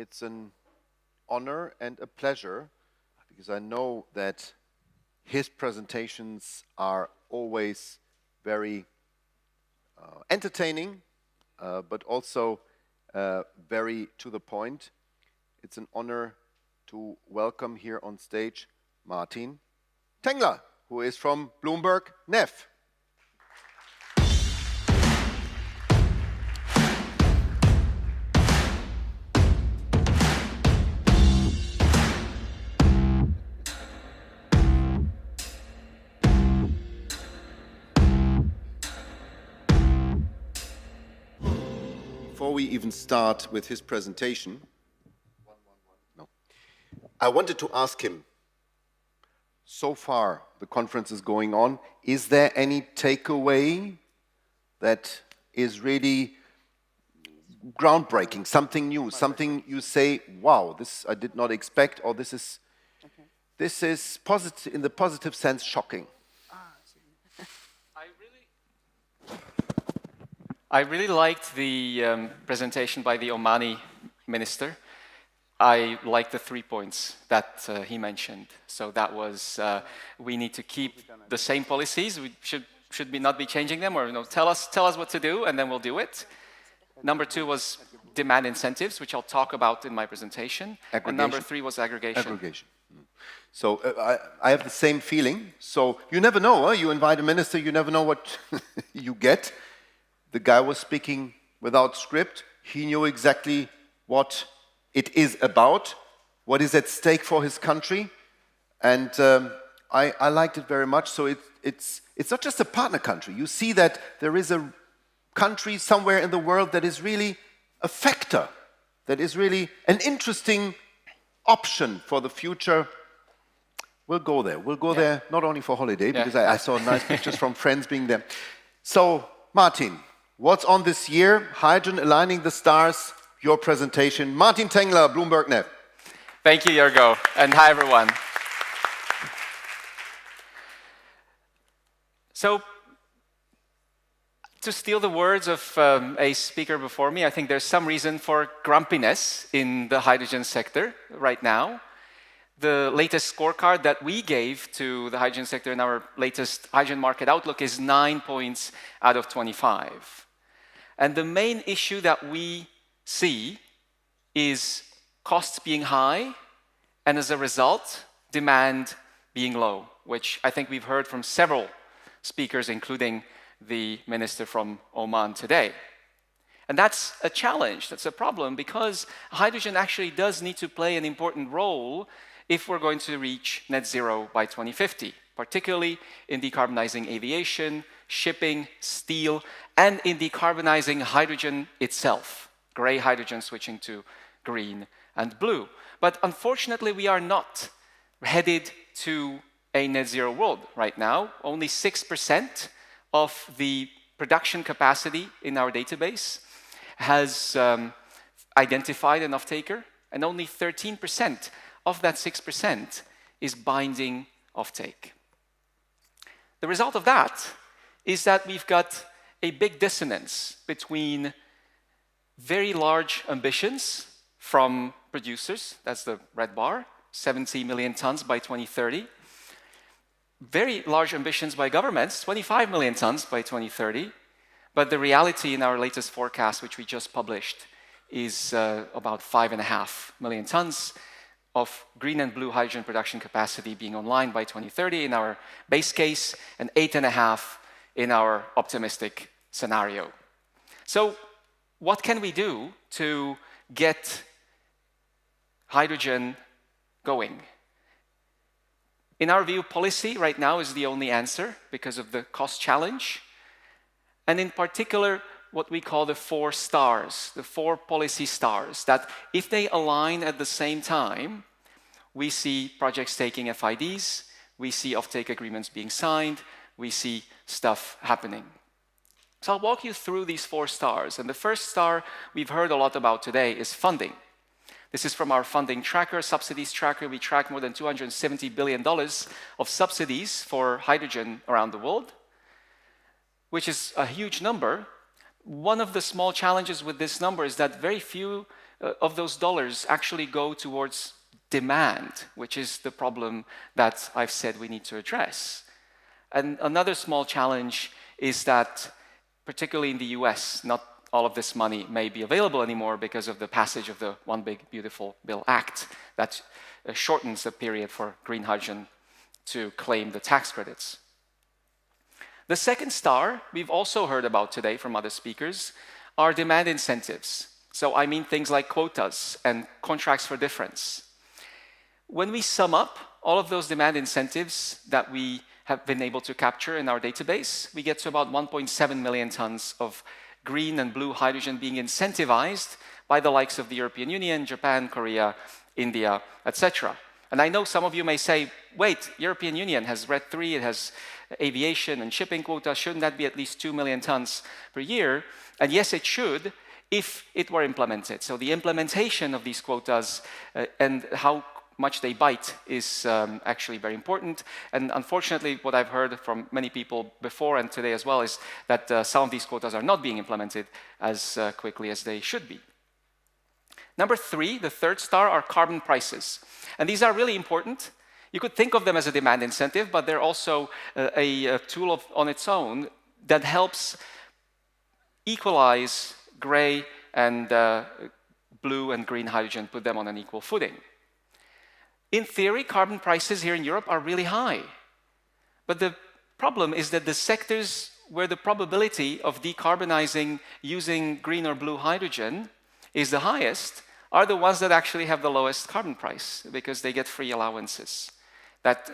it's an honor and a pleasure, because I know that his presentations are always very entertaining, but also very to the point. It's an honor to welcome here on stage Martin TENGLER, who is from BloombergNEF. Before we even start with his presentation, I wanted to ask him, so far the conference is going on, is there any takeaway that is really groundbreaking, something new, something you say, wow, this I did not expect, or this is positive, in the positive sense, shocking? I really liked the presentation by the Omani minister. I liked the 3 points that he mentioned. So that was, we need to keep the same policies. We should not be changing them, or tell us what to do, and then we'll do it. Number 2 was demand incentives, which I'll talk about in my presentation. Aggregation. And number 3 was aggregation. Aggregation. So I have the same feeling. So you never know, huh? You invite a minister, you never know what you get. The guy was speaking without script. He knew exactly what it is about, what is at stake for his country. And I liked it very much. So it's not just a partner country. You see that there is a country somewhere in the world that is really a factor, that is really an interesting option for the future. We'll go there. We'll go there not only for holiday, because I saw nice pictures from friends being there. So, Martin, what's on this year? Hydrogen aligning the stars, your presentation. Martin TENGLER, BloombergNEF. Thank you, Jorgo, and hi, everyone. So, to steal the words of a speaker before me, I think there's some reason for grumpiness in the hydrogen sector right now. The latest scorecard that we gave to the hydrogen sector in our latest hydrogen market outlook is 9 points out of 25. And the main issue that we see is costs being high, and as a result, demand being low, which I think we've heard from several speakers, including the minister from Oman today. And that's a challenge, that's a problem, because hydrogen actually does need to play an important role if we're going to reach net zero by 2050, particularly in decarbonizing aviation, shipping, steel, and in decarbonizing hydrogen itself, gray hydrogen switching to green and blue. But unfortunately, we are not headed to a net zero world right now. Only 6% of the production capacity in our database has identified an off-taker, and only 13% of that 6% is binding offtake. The result of that is that we've got a big dissonance between very large ambitions from producers, that's the red bar, 70 million tons by 2030, very large ambitions by governments, 25 million tons by 2030, but the reality in our latest forecast, which we just published, is about 5.5 million tons of green and blue hydrogen production capacity being online by 2030 in our base case, and 8.5 in our optimistic scenario. So what can we do to get hydrogen going? In our view, policy right now is the only answer because of the cost challenge, and in particular, what we call the 4 stars, the 4 policy stars, that if they align at the same time, we see projects taking FIDs, we see offtake agreements being signed, we see stuff happening. So I'll walk you through these 4 stars, and the first star we've heard a lot about today is funding. This is from our funding tracker, subsidies tracker. We track more than $270 billion of subsidies for hydrogen around the world, which is a huge number. One of the small challenges with this number is that very few of those dollars actually go towards demand, which is the problem that I've said we need to address. And another small challenge is that, particularly in the US, not all of this money may be available anymore because of the passage of the One Big Beautiful Bill Act that shortens the period for green hydrogen to claim the tax credits. The second star we've also heard about today from other speakers are demand incentives. So I mean things like quotas and contracts for difference. When we sum up all of those demand incentives that we have been able to capture in our database, we get to about 1.7 million tons of green and blue hydrogen being incentivized by the likes of the European Union, Japan, Korea, India, etc. And I know some of you may say, wait, European Union has RED III, it has aviation and shipping quota, shouldn't that be at least 2 million tons per year? And yes, it should, if it were implemented. So the implementation of these quotas and how much they bite is actually very important. And unfortunately, what I've heard from many people before and today as well is that some of these quotas are not being implemented as quickly as they should be. Number three, the third star, are carbon prices. And these are really important. You could think of them as a demand incentive, but they're also a tool on its own that helps equalize gray and blue and green hydrogen, put them on an equal footing. In theory, carbon prices here in Europe are really high. But the problem is that the sectors where the probability of decarbonizing using green or blue hydrogen is the highest are the ones that actually have the lowest carbon price because they get free allowances. That,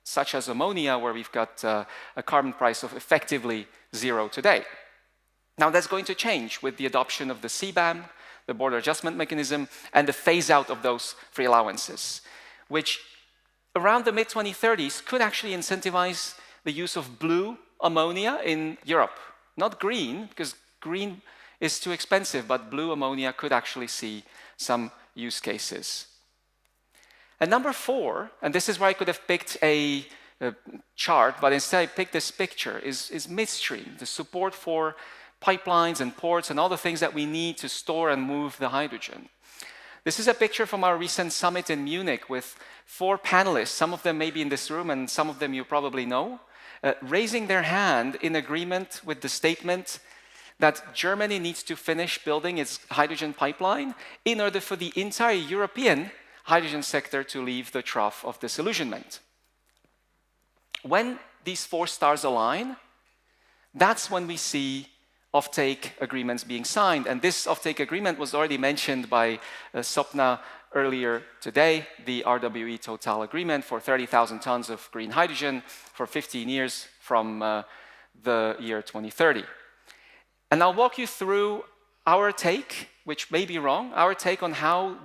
such as ammonia, where we've got a carbon price of effectively zero today. Now that's going to change with the adoption of the CBAM, the border adjustment mechanism, and the phase out of those free allowances, which around the mid-2030s could actually incentivize the use of blue ammonia in Europe. Not green, because green is too expensive, but blue ammonia could actually see some use cases. And number four, and this is where I could have picked a chart, but instead I picked this picture, is midstream, the support for pipelines and ports and all the things that we need to store and move the hydrogen. This is a picture from our recent summit in Munich with 4 panelists, some of them may be in this room and some of them you probably know, raising their hand in agreement with the statement that Germany needs to finish building its hydrogen pipeline in order for the entire European hydrogen sector to leave the trough of disillusionment. When these 4 stars align, that's when we see offtake agreements being signed. And this offtake agreement was already mentioned by Sopna earlier today, the RWE Total agreement for 30,000 tons of green hydrogen for 15 years from the year 2030. And I'll walk you through our take, which may be wrong, our take on how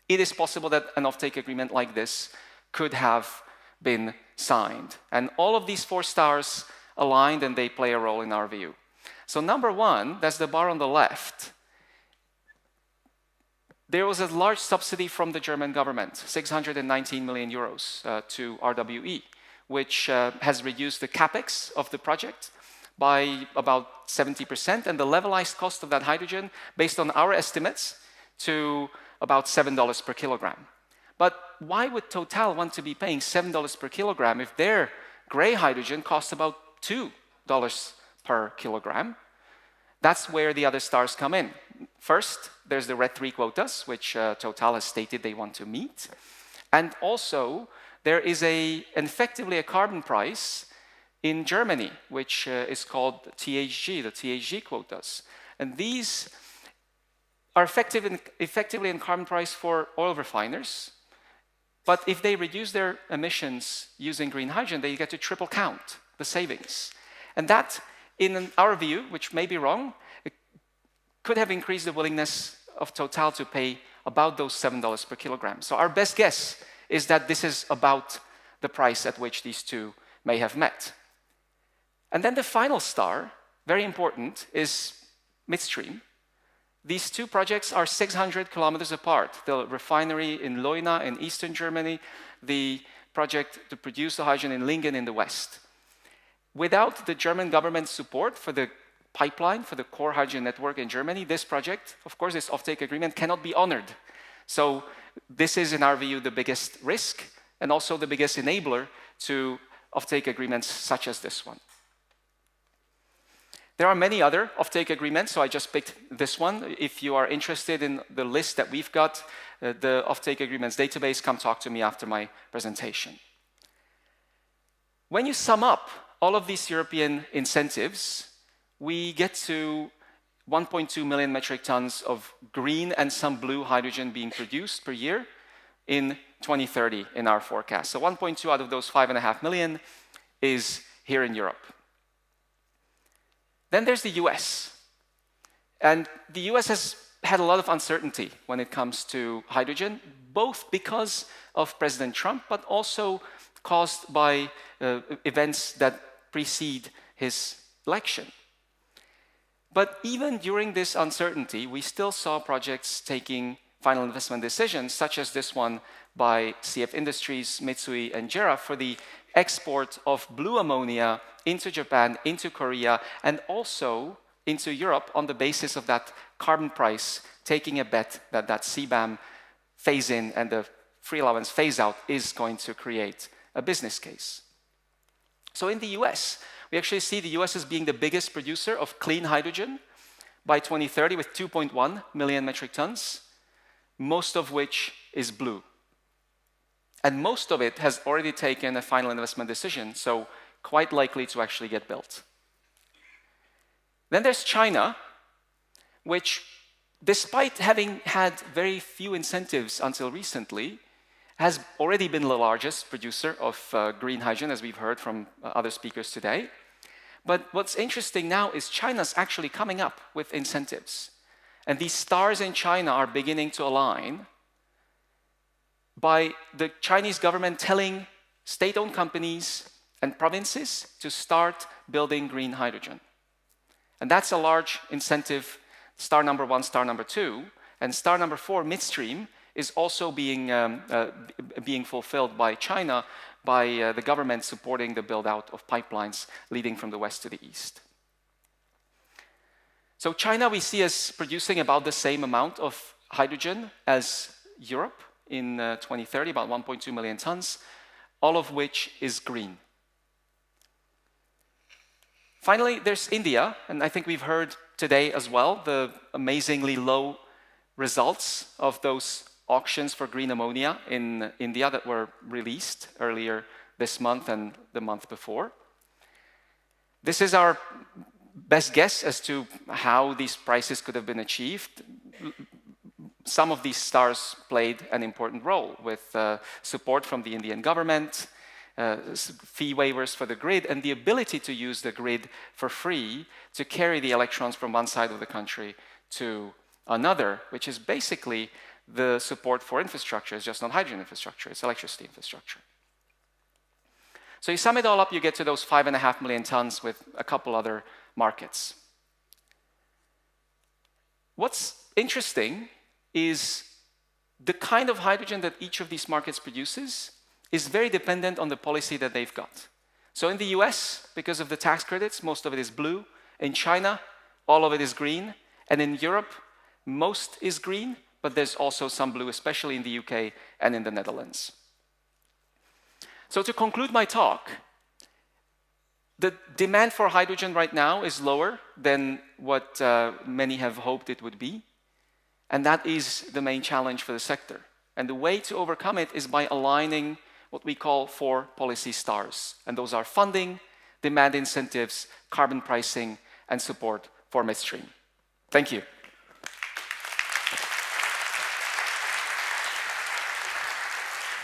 it is possible that an offtake agreement like this could have been signed. And all of these 4 stars aligned and they play a role in our view. So number one, that's the bar on the left. There was a large subsidy from the German government, 619 million euros to RWE, which has reduced the capex of the project by about 70% and the levelized cost of that hydrogen, based on our estimates, to about $7 per kilogram. But why would Total want to be paying $7 per kilogram if their gray hydrogen costs about $2 per kilogram? That's where the other stars come in. First, there's the RED III quotas, which Total has stated they want to meet. And also, there is effectively a carbon price in Germany, which is called THG, the THG quotas. And these are effectively in carbon price for oil refiners. But if they reduce their emissions using green hydrogen, they get to triple count the savings. And that, in our view, which may be wrong, it could have increased the willingness of Total to pay about those $7 per kilogram. So our best guess is that this is about the price at which these two may have met. And then the final star, very important, is midstream. These 2 projects are 600 kilometers apart. The refinery in Leuna in eastern Germany, the project to produce the hydrogen in Lingen in the west. Without the German government's support for the pipeline for the core hydrogen network in Germany, this project, of course, this offtake agreement cannot be honored. So this is, in our view, the biggest risk and also the biggest enabler to offtake agreements such as this one. There are many other offtake agreements, so I just picked this one. If you are interested in the list that we've got, the offtake agreements database, come talk to me after my presentation. When you sum up all of these European incentives, we get to 1.2 million metric tons of green and some blue hydrogen being produced per year in 2030 in our forecast. So 1.2 out of those 5.5 million is here in Europe. Then there's the US. And the US has had a lot of uncertainty when it comes to hydrogen, both because of President Trump, but also caused by events that precede his election. But even during this uncertainty, we still saw projects taking final investment decisions, such as this one by CF Industries, Mitsui, and JERA for the export of blue ammonia into Japan, into Korea, and also into Europe on the basis of that carbon price, taking a bet that that CBAM phase-in and the free allowance phase-out is going to create a business case. So in the US, we actually see the US as being the biggest producer of clean hydrogen by 2030 with 2.1 million metric tons, most of which is blue. And most of it has already taken a final investment decision, so quite likely to actually get built. Then there's China, which, despite having had very few incentives until recently, has already been the largest producer of green hydrogen, as we've heard from other speakers today. But what's interesting now is China's actually coming up with incentives. And these stars in China are beginning to align by the Chinese government telling state-owned companies and provinces to start building green hydrogen. And that's a large incentive, star number 1, star number 2. And star number 4, midstream, is also being fulfilled by China, by the government supporting the build-out of pipelines leading from the west to the east. So China we see as producing about the same amount of hydrogen as Europe in 2030, about 1.2 million tons, all of which is green. Finally, there's India, and I think we've heard today as well the amazingly low results of those auctions for green ammonia in India that were released earlier this month and the month before. This is our best guess as to how these prices could have been achieved. Some of these stars played an important role with support from the Indian government, fee waivers for the grid, and the ability to use the grid for free to carry the electrons from one side of the country to another, which is basically the support for infrastructure. It's just not hydrogen infrastructure, it's electricity infrastructure. So you sum it all up, you get to those 5.5 million tons with a couple other markets. What's interesting is the kind of hydrogen that each of these markets produces is very dependent on the policy that they've got. So in the US, because of the tax credits, most of it is blue. In China, all of it is green. And in Europe, most is green, but there's also some blue, especially in the UK and in the Netherlands. So to conclude my talk, the demand for hydrogen right now is lower than what many have hoped it would be. And that is the main challenge for the sector. And the way to overcome it is by aligning what we call 4 policy stars. And those are funding, demand incentives, carbon pricing, and support for midstream. Thank you.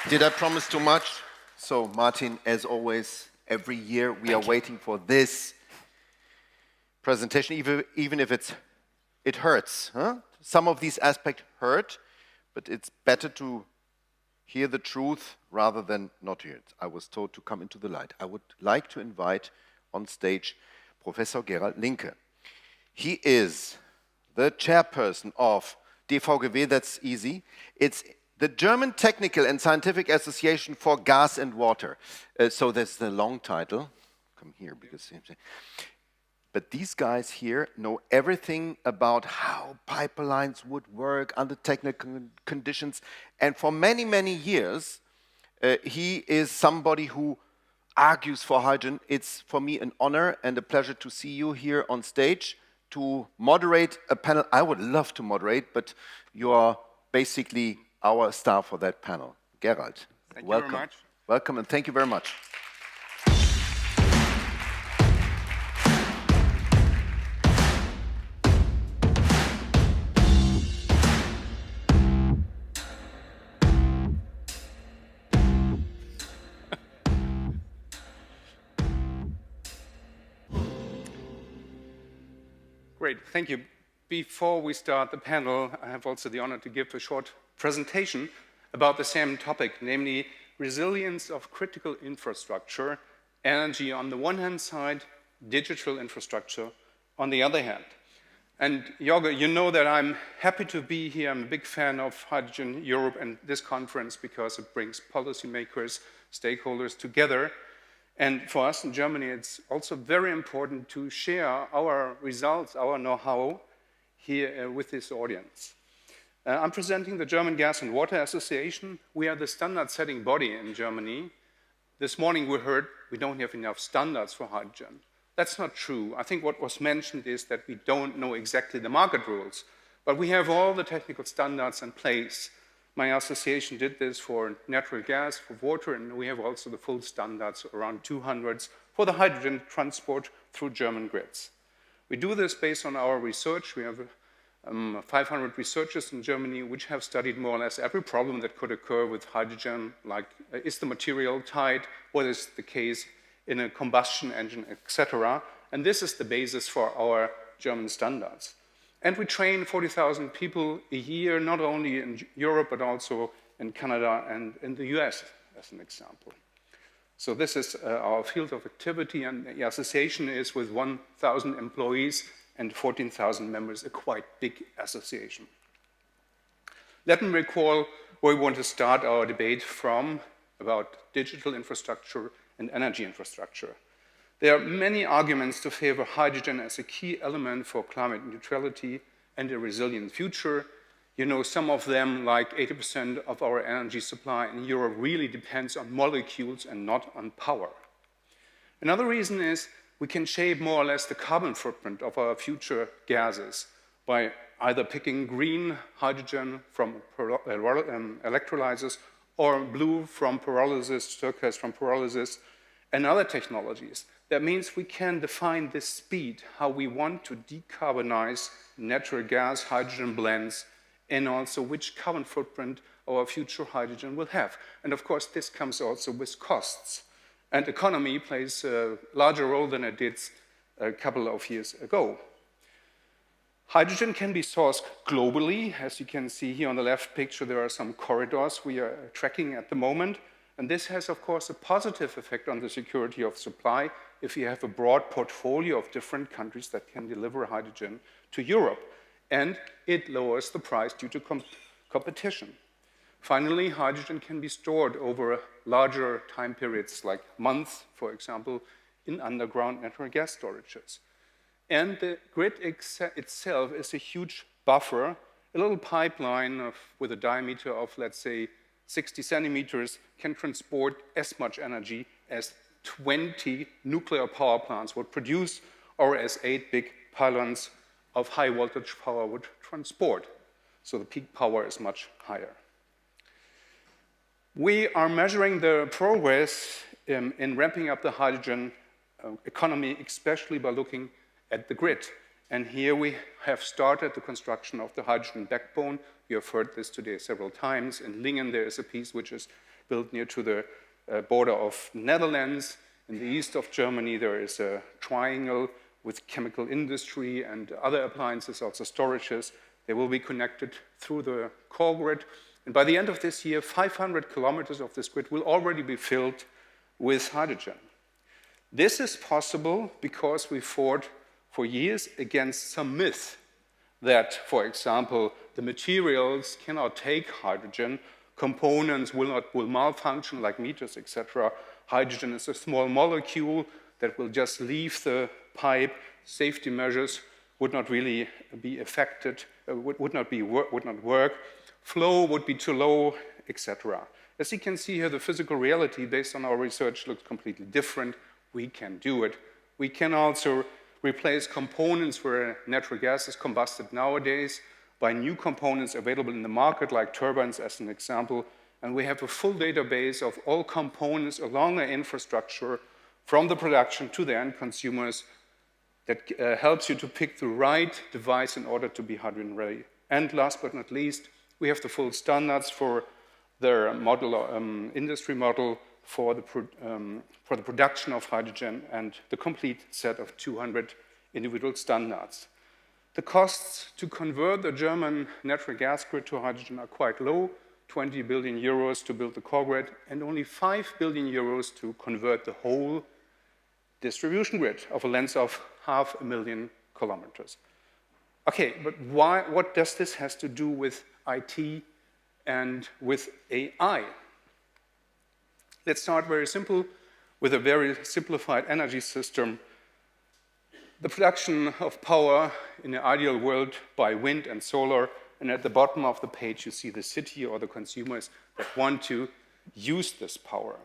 Did I promise too much? So, Martin, as always, every year we are waiting for this presentation, even if it hurts. Huh? Some of these aspects hurt, but it's better to hear the truth rather than not hear it. I was told to come into the light. I would like to invite on stage Professor Gerald Linke. He is the chairperson of DVGW, that's easy. It's the German Technical and Scientific Association for Gas and Water. So that's the long title. Come here, because But these guys here know everything about how pipelines would work under technical conditions. And for many, many years, he is somebody who argues for hydrogen. It's for me an honor and a pleasure to see you here on stage to moderate a panel. I would love to moderate, but you are basically our star for that panel. Gerald, thank welcome. you very much. Welcome and thank you very much. Great, thank you. Before we start the panel, I have also the honor to give a short presentation about the same topic, namely resilience of critical infrastructure, energy on the one hand side, digital infrastructure on the other hand. And Jorge, you know that I'm happy to be here. I'm a big fan of Hydrogen Europe and this conference because it brings policymakers, stakeholders together. And for us in Germany, it's also very important to share our results, our know-how here with this audience. I'm presenting the German Gas and Water Association. We are the standard-setting body in Germany. This morning we heard we don't have enough standards for hydrogen. That's not true. I think what was mentioned is that we don't know exactly the market rules, but we have all the technical standards in place. My association did this for natural gas, for water, and we have also the full standards, around 200 for the hydrogen transport through German grids. We do this based on our research. We have 500 researchers in Germany which have studied more or less every problem that could occur with hydrogen, like is the material tight, what is the case in a combustion engine, etc. And this is the basis for our German standards. And we train 40,000 people a year, not only in Europe, but also in Canada and in the US, as an example. So this is our field of activity, and the association is with 1,000 employees and 14,000 members, a quite big association. Let me recall where we want to start our debate from about digital infrastructure and energy infrastructure. There are many arguments to favor hydrogen as a key element for climate neutrality and a resilient future. You know, some of them, like 80% of our energy supply in Europe, really depends on molecules and not on power. Another reason is we can shape more or less the carbon footprint of our future gases by either picking green hydrogen from electrolyzers or blue from pyrolysis, turquoise from pyrolysis, and other technologies. That means we can define the speed, how we want to decarbonize natural gas, hydrogen blends, and also which carbon footprint our future hydrogen will have. And of course, this comes also with costs. And economy plays a larger role than it did a couple of years ago. Hydrogen can be sourced globally. As you can see here on the left picture, there are some corridors we are tracking at the moment. And this has, of course, a positive effect on the security of supply if you have a broad portfolio of different countries that can deliver hydrogen to Europe. And it lowers the price due to competition. Finally, hydrogen can be stored over larger time periods, like months, for example, in underground natural gas storages. And the grid itself is a huge buffer. A little pipeline with a diameter of, let's say, 60 centimeters can transport as much energy as 20 nuclear power plants would produce, or as 8 big pylons of high voltage power would transport. So the peak power is much higher. We are measuring the progress in ramping up the hydrogen economy, especially by looking at the grid. And here we have started the construction of the hydrogen backbone. You have heard this today several times. In Lingen, there is a piece which is built near to the border of Netherlands. In the east of Germany, there is a triangle with chemical industry and other appliances, also storages. They will be connected through the core grid. And by the end of this year, 500 kilometers of this grid will already be filled with hydrogen. This is possible because we fought for years against some myth that, for example, the materials cannot take hydrogen, components will malfunction like meters, etc. Hydrogen is a small molecule that will just leave the pipe, safety measures would not really be affected, would not work, flow would be too low, etc. As you can see here, the physical reality based on our research looks completely different. We can do it. We can also replace components where natural gas is combusted nowadays by new components available in the market, like turbines as an example. And we have a full database of all components along the infrastructure from the production to the end consumers that helps you to pick the right device in order to be hydrogen ready. And last but not least, we have the full standards for their model, industry model for the production of hydrogen and the complete set of 200 individual standards. The costs to convert the German natural gas grid to hydrogen are quite low, 20 billion euros to build the core grid, and only 5 billion euros to convert the whole distribution grid of a length of 500,000 kilometers. Okay, but what does this have to do with IT and with AI? Let's start very simple with a very simplified energy system. The production of power in an ideal world by wind and solar, and at the bottom of the page you see the city or the consumers that want to use this power.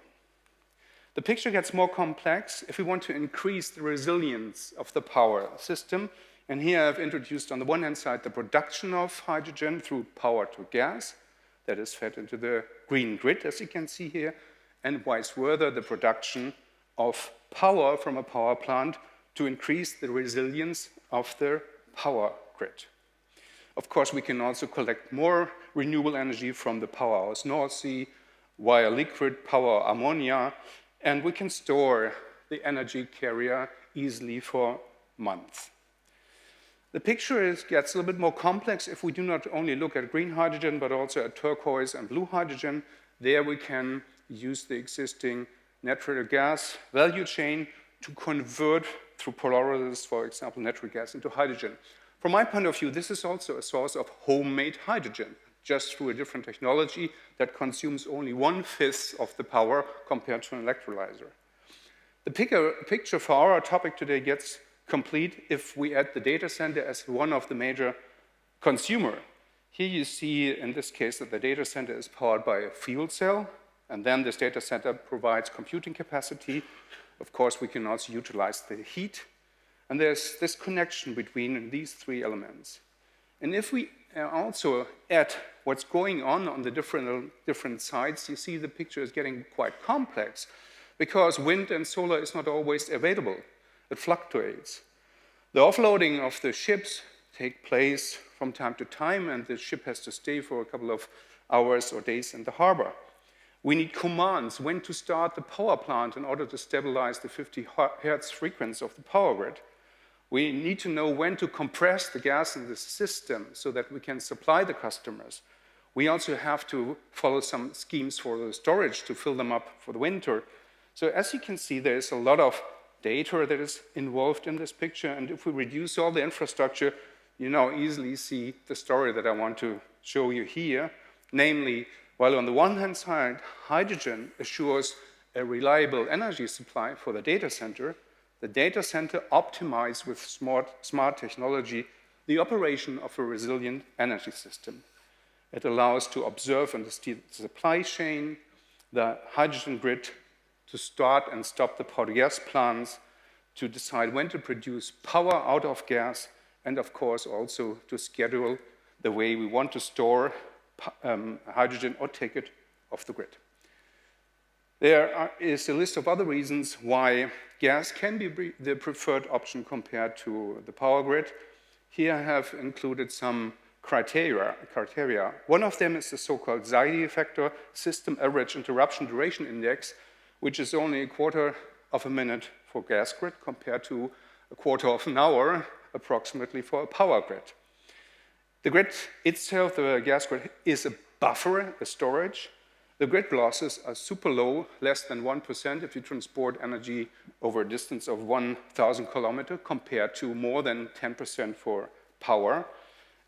The picture gets more complex if we want to increase the resilience of the power system. And here I've introduced on the one hand side the production of hydrogen through power to gas that is fed into the green grid, as you can see here, and vice versa, the production of power from a power plant to increase the resilience of the power grid. Of course, we can also collect more renewable energy from the powerhouse North Sea via liquid power ammonia, and we can store the energy carrier easily for months. The picture gets a little bit more complex if we do not only look at green hydrogen, but also at turquoise and blue hydrogen. There we can use the existing natural gas value chain to convert through pyrolysis, for example, natural gas into hydrogen. From my point of view, this is also a source of homemade hydrogen, just through a different technology that consumes only 1/5 of the power compared to an electrolyzer. The picture for our topic today gets complete if we add the data center as one of the major consumer. Here you see, in this case, that the data center is powered by a fuel cell, and then this data center provides computing capacity. Of course, we can also utilize the heat, and there's this connection between these three elements. And if we also add what's going on the different sides, you see the picture is getting quite complex, because wind and solar is not always available. It fluctuates. The offloading of the ships take place from time to time, and the ship has to stay for a couple of hours or days in the harbor. We need commands when to start the power plant in order to stabilize the 50 hertz frequency of the power grid. We need to know when to compress the gas in the system so that we can supply the customers. We also have to follow some schemes for the storage to fill them up for the winter. So as you can see, there is a lot of data that is involved in this picture, and if we reduce all the infrastructure, you now easily see the story that I want to show you here. Namely, while on the one hand side, hydrogen assures a reliable energy supply for the data center optimizes with smart technology the operation of a resilient energy system. It allows to observe in the supply chain the hydrogen grid, to start and stop the power to gas plants, to decide when to produce power out of gas, and of course also to schedule the way we want to store hydrogen or take it off the grid. There is a list of other reasons why gas can be the preferred option compared to the power grid. Here I have included some criteria. One of them is the so-called Zaidi factor, System Average Interruption Duration Index, which is only a quarter of a minute for gas grid compared to a quarter of an hour approximately for a power grid. The grid itself, the gas grid, is a buffer, a storage. The grid losses are super low, less than 1% if you transport energy over a distance of 1,000 kilometers compared to more than 10% for power.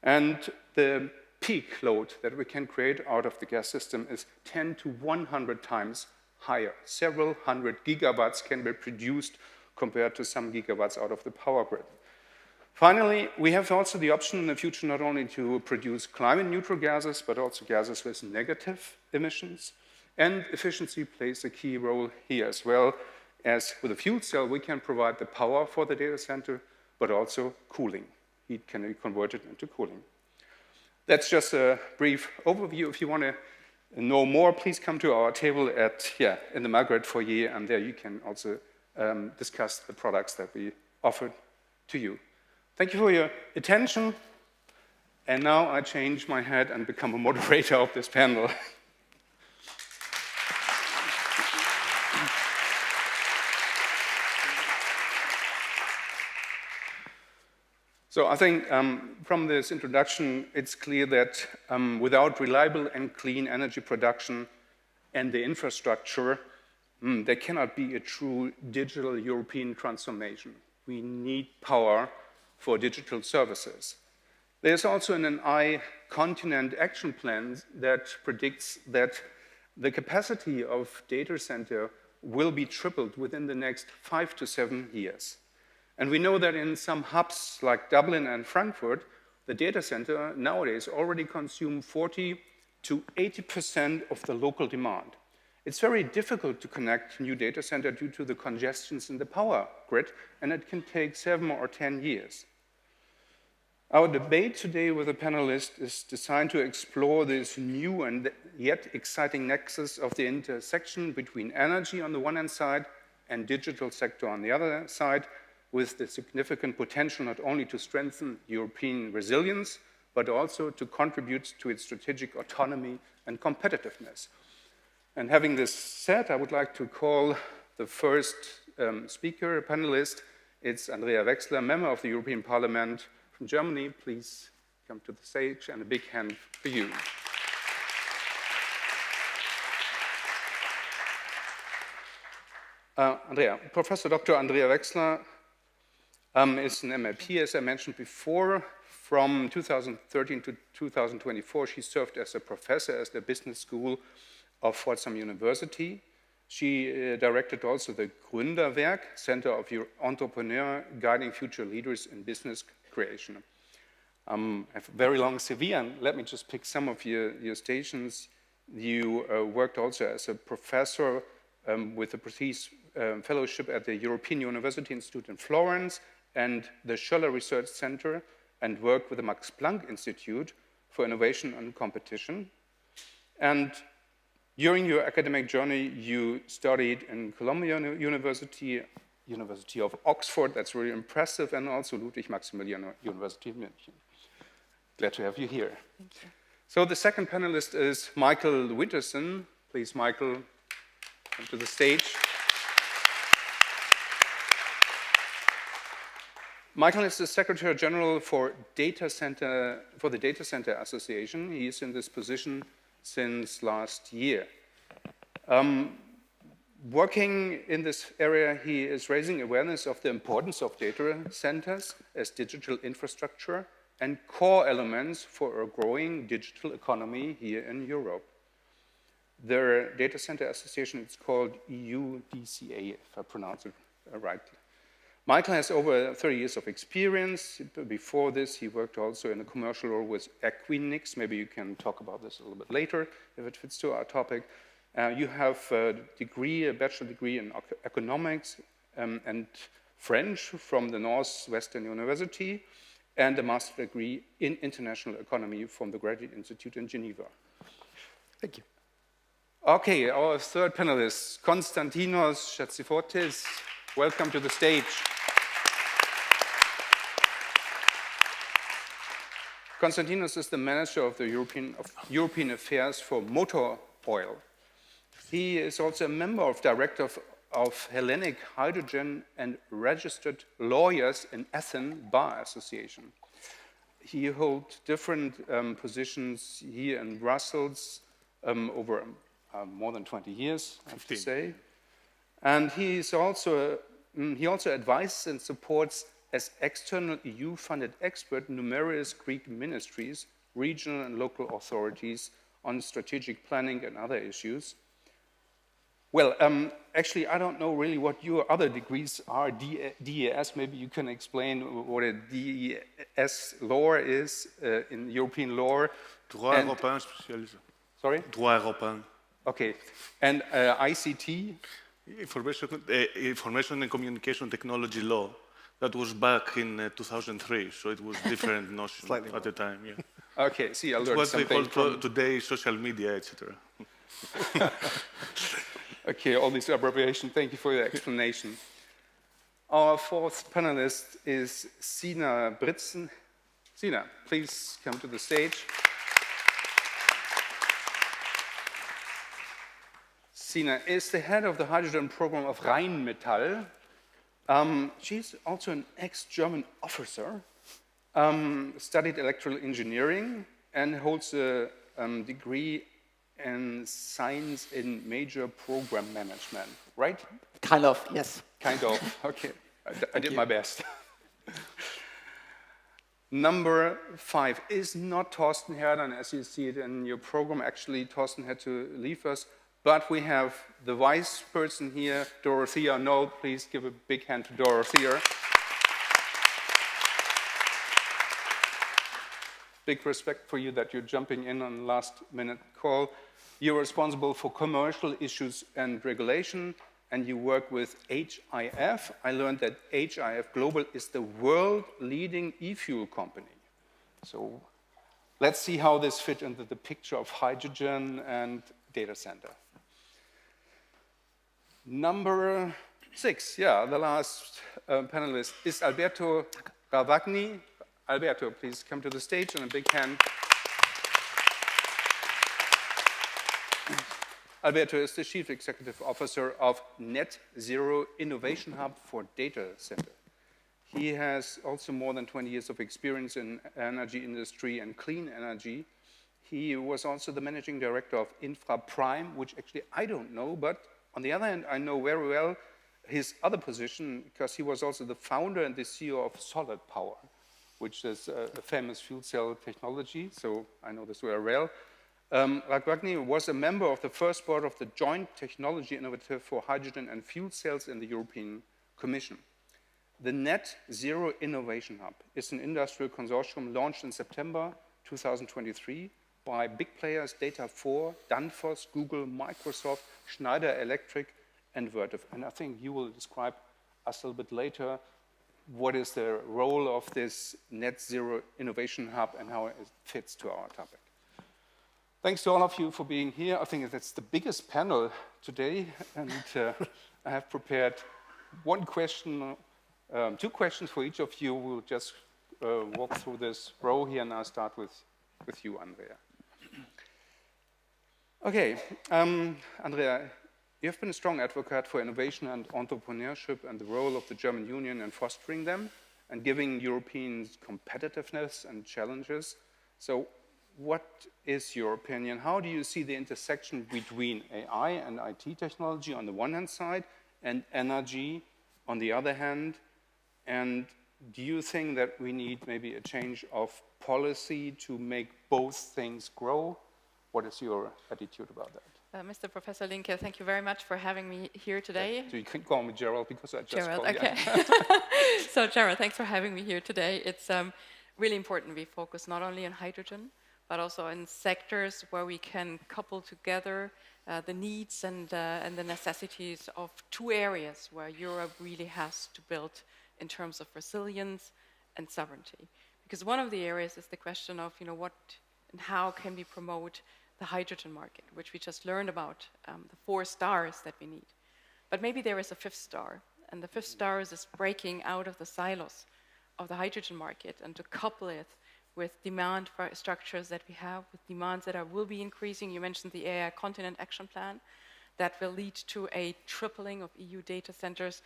And the peak load that we can create out of the gas system is 10 to 100 times higher. Several hundred gigawatts can be produced compared to some gigawatts out of the power grid. Finally, we have also the option in the future not only to produce climate-neutral gases, but also gases with negative emissions. And efficiency plays a key role here as well, as with a fuel cell, we can provide the power for the data center, but also cooling. Heat can be converted into cooling. That's just a brief overview. If you want to know more, please come to our table in the Margaret foyer, and there you can also discuss the products that we offer to you. Thank you for your attention. And now I change my hat and become a moderator of this panel. So I think from this introduction, it's clear that without reliable and clean energy production and the infrastructure, there cannot be a true digital European transformation. We need power for digital services. There's also an I-continent action plan that predicts that the capacity of data center will be tripled within the next 5 to 7 years. And we know that in some hubs like Dublin and Frankfurt, the data center nowadays already consume 40 to 80% of the local demand. It's very difficult to connect new data center due to the congestions in the power grid, and it can take 7 or 10 years. Our debate today with the panelists is designed to explore this new and yet exciting nexus of the intersection between energy on the one hand side and digital sector on the other side, with the significant potential not only to strengthen European resilience, but also to contribute to its strategic autonomy and competitiveness. And having this said, I would like to call the first speaker, panelist. It's Andrea Wechsler, member of the European Parliament from Germany. Please come to the stage, and a big hand for you. Professor Dr. Andrea Wechsler is an MLP, as I mentioned before. From 2013 to 2024, she served as a professor at the business school of Pforzheim University. She directed also the Gründerwerk, Center of Entrepreneur, guiding future leaders in business creation. I have a very long CV, and let me just pick some of your stations. You worked also as a professor with a prestige fellowship at the European University Institute in Florence and the Schoeller Research Center, and worked with the Max Planck Institute for Innovation and Competition. And during your academic journey, you studied in Columbia University, University of Oxford, that's really impressive, and also Ludwig Maximilian University of München. Glad to have you here. Thank you. So the second panelist is Michael Winterson. Please, Michael, come to the stage. Michael is the Secretary General for the Data Center Association. He is in this position since last year. Working in this area, he is raising awareness of the importance of data centers as digital infrastructure and core elements for a growing digital economy here in Europe. The Data Center Association is called EUDCA, if I pronounce it right. Michael has over 30 years of experience. Before this, he worked also in a commercial role with Equinix. Maybe you can talk about this a little bit later, if it fits to our topic. You have a bachelor degree in economics and French from the Northwestern University, and a master degree in international economy from the Graduate Institute in Geneva. Thank you. Okay, our third panelist, Konstantinos Chatsifotis. Welcome to the stage. Konstantinos is the manager of the European Affairs for Motor Oil. He is also a member of director of Hellenic Hydrogen and registered lawyers in Athens Bar Association. He holds different positions here in Brussels over more than 20 years, I have to say. And he also advises and supports as external EU-funded expert numerous Greek ministries, regional and local authorities on strategic planning and other issues. Well, actually, I don't know really what your other degrees are. DES, maybe you can explain what a DES law is in European law. Droit européen spécialisé. Sorry? Droit européen. Okay. And ICT? Information and Communication Technology Law. That was back in 2003, so it was different notion at the time. Yeah. Okay, see, I learned What they something call today social media, etc. Okay, all this abbreviation, thank you for your explanation. Our fourth panelist is Sina Britzen. Sina, please come to the stage. Sina is the head of the hydrogen program of Rheinmetall. She's also an ex-German officer, studied electrical engineering, and holds a degree in science in major program management, right? Kind of, yes. Kind of, okay. I did my best. Number 5 is not Thorsten Herdan, as you see it in your program. Actually, Thorsten had to leave us. But we have the vice person here, Dorothea Noll. Please give a big hand to Dorothea. Big respect for you that you're jumping in on the last minute call. You're responsible for commercial issues and regulation, and you work with HIF. I learned that HIF Global is the world leading e-fuel company. So let's see how this fits into the picture of hydrogen and data center. Number 6, yeah, the last panelist is Alberto Ravagni. Alberto, please come to the stage and a big hand. Alberto is the Chief Executive Officer of Net Zero Innovation Hub for Data Center. He has also more than 20 years of experience in energy industry and clean energy. He was also the Managing Director of Infra Prime, which actually I don't know, but on the other hand, I know very well his other position because he was also the founder and the CEO of Solid Power, which is a famous fuel cell technology, so I know this very well. Ravagni was a member of the first board of the Joint Technology Initiative for Hydrogen and Fuel Cells in the European Commission. The Net Zero Innovation Hub is an industrial consortium launched in September 2023 by big players Data4, Danfoss, Google, Microsoft, Schneider Electric, and Vertiv. And I think you will describe us a little bit later what is the role of this Net Zero Innovation Hub and how it fits to our topic. Thanks to all of you for being here. I think that's the biggest panel today, and I have prepared one question, 2 questions for each of you. We'll just walk through this row here, and I'll start with you, Andrea. Okay, Andrea, you have been a strong advocate for innovation and entrepreneurship and the role of the German Union in fostering them and giving Europeans competitiveness and challenges. So what is your opinion? How do you see the intersection between AI and IT technology on the one hand side and energy on the other hand? And do you think that we need maybe a change of policy to make both things grow? What is your attitude about that? Mr. Professor Linke, thank you very much for having me here today. So you can call me Gerald because I just Gerald, called okay. So Gerald, thanks for having me here today. It's really important we focus not only on hydrogen, but also in sectors where we can couple together the needs and the necessities of 2 areas where Europe really has to build in terms of resilience and sovereignty. Because one of the areas is the question of, what and how can we promote the hydrogen market, which we just learned about, the 4 stars that we need. But maybe there is a 5th star, and the 5th star is breaking out of the silos of the hydrogen market and to couple it with demand for structures that we have, with demands that will be increasing. You mentioned the AI Continent Action Plan that will lead to a tripling of EU data centers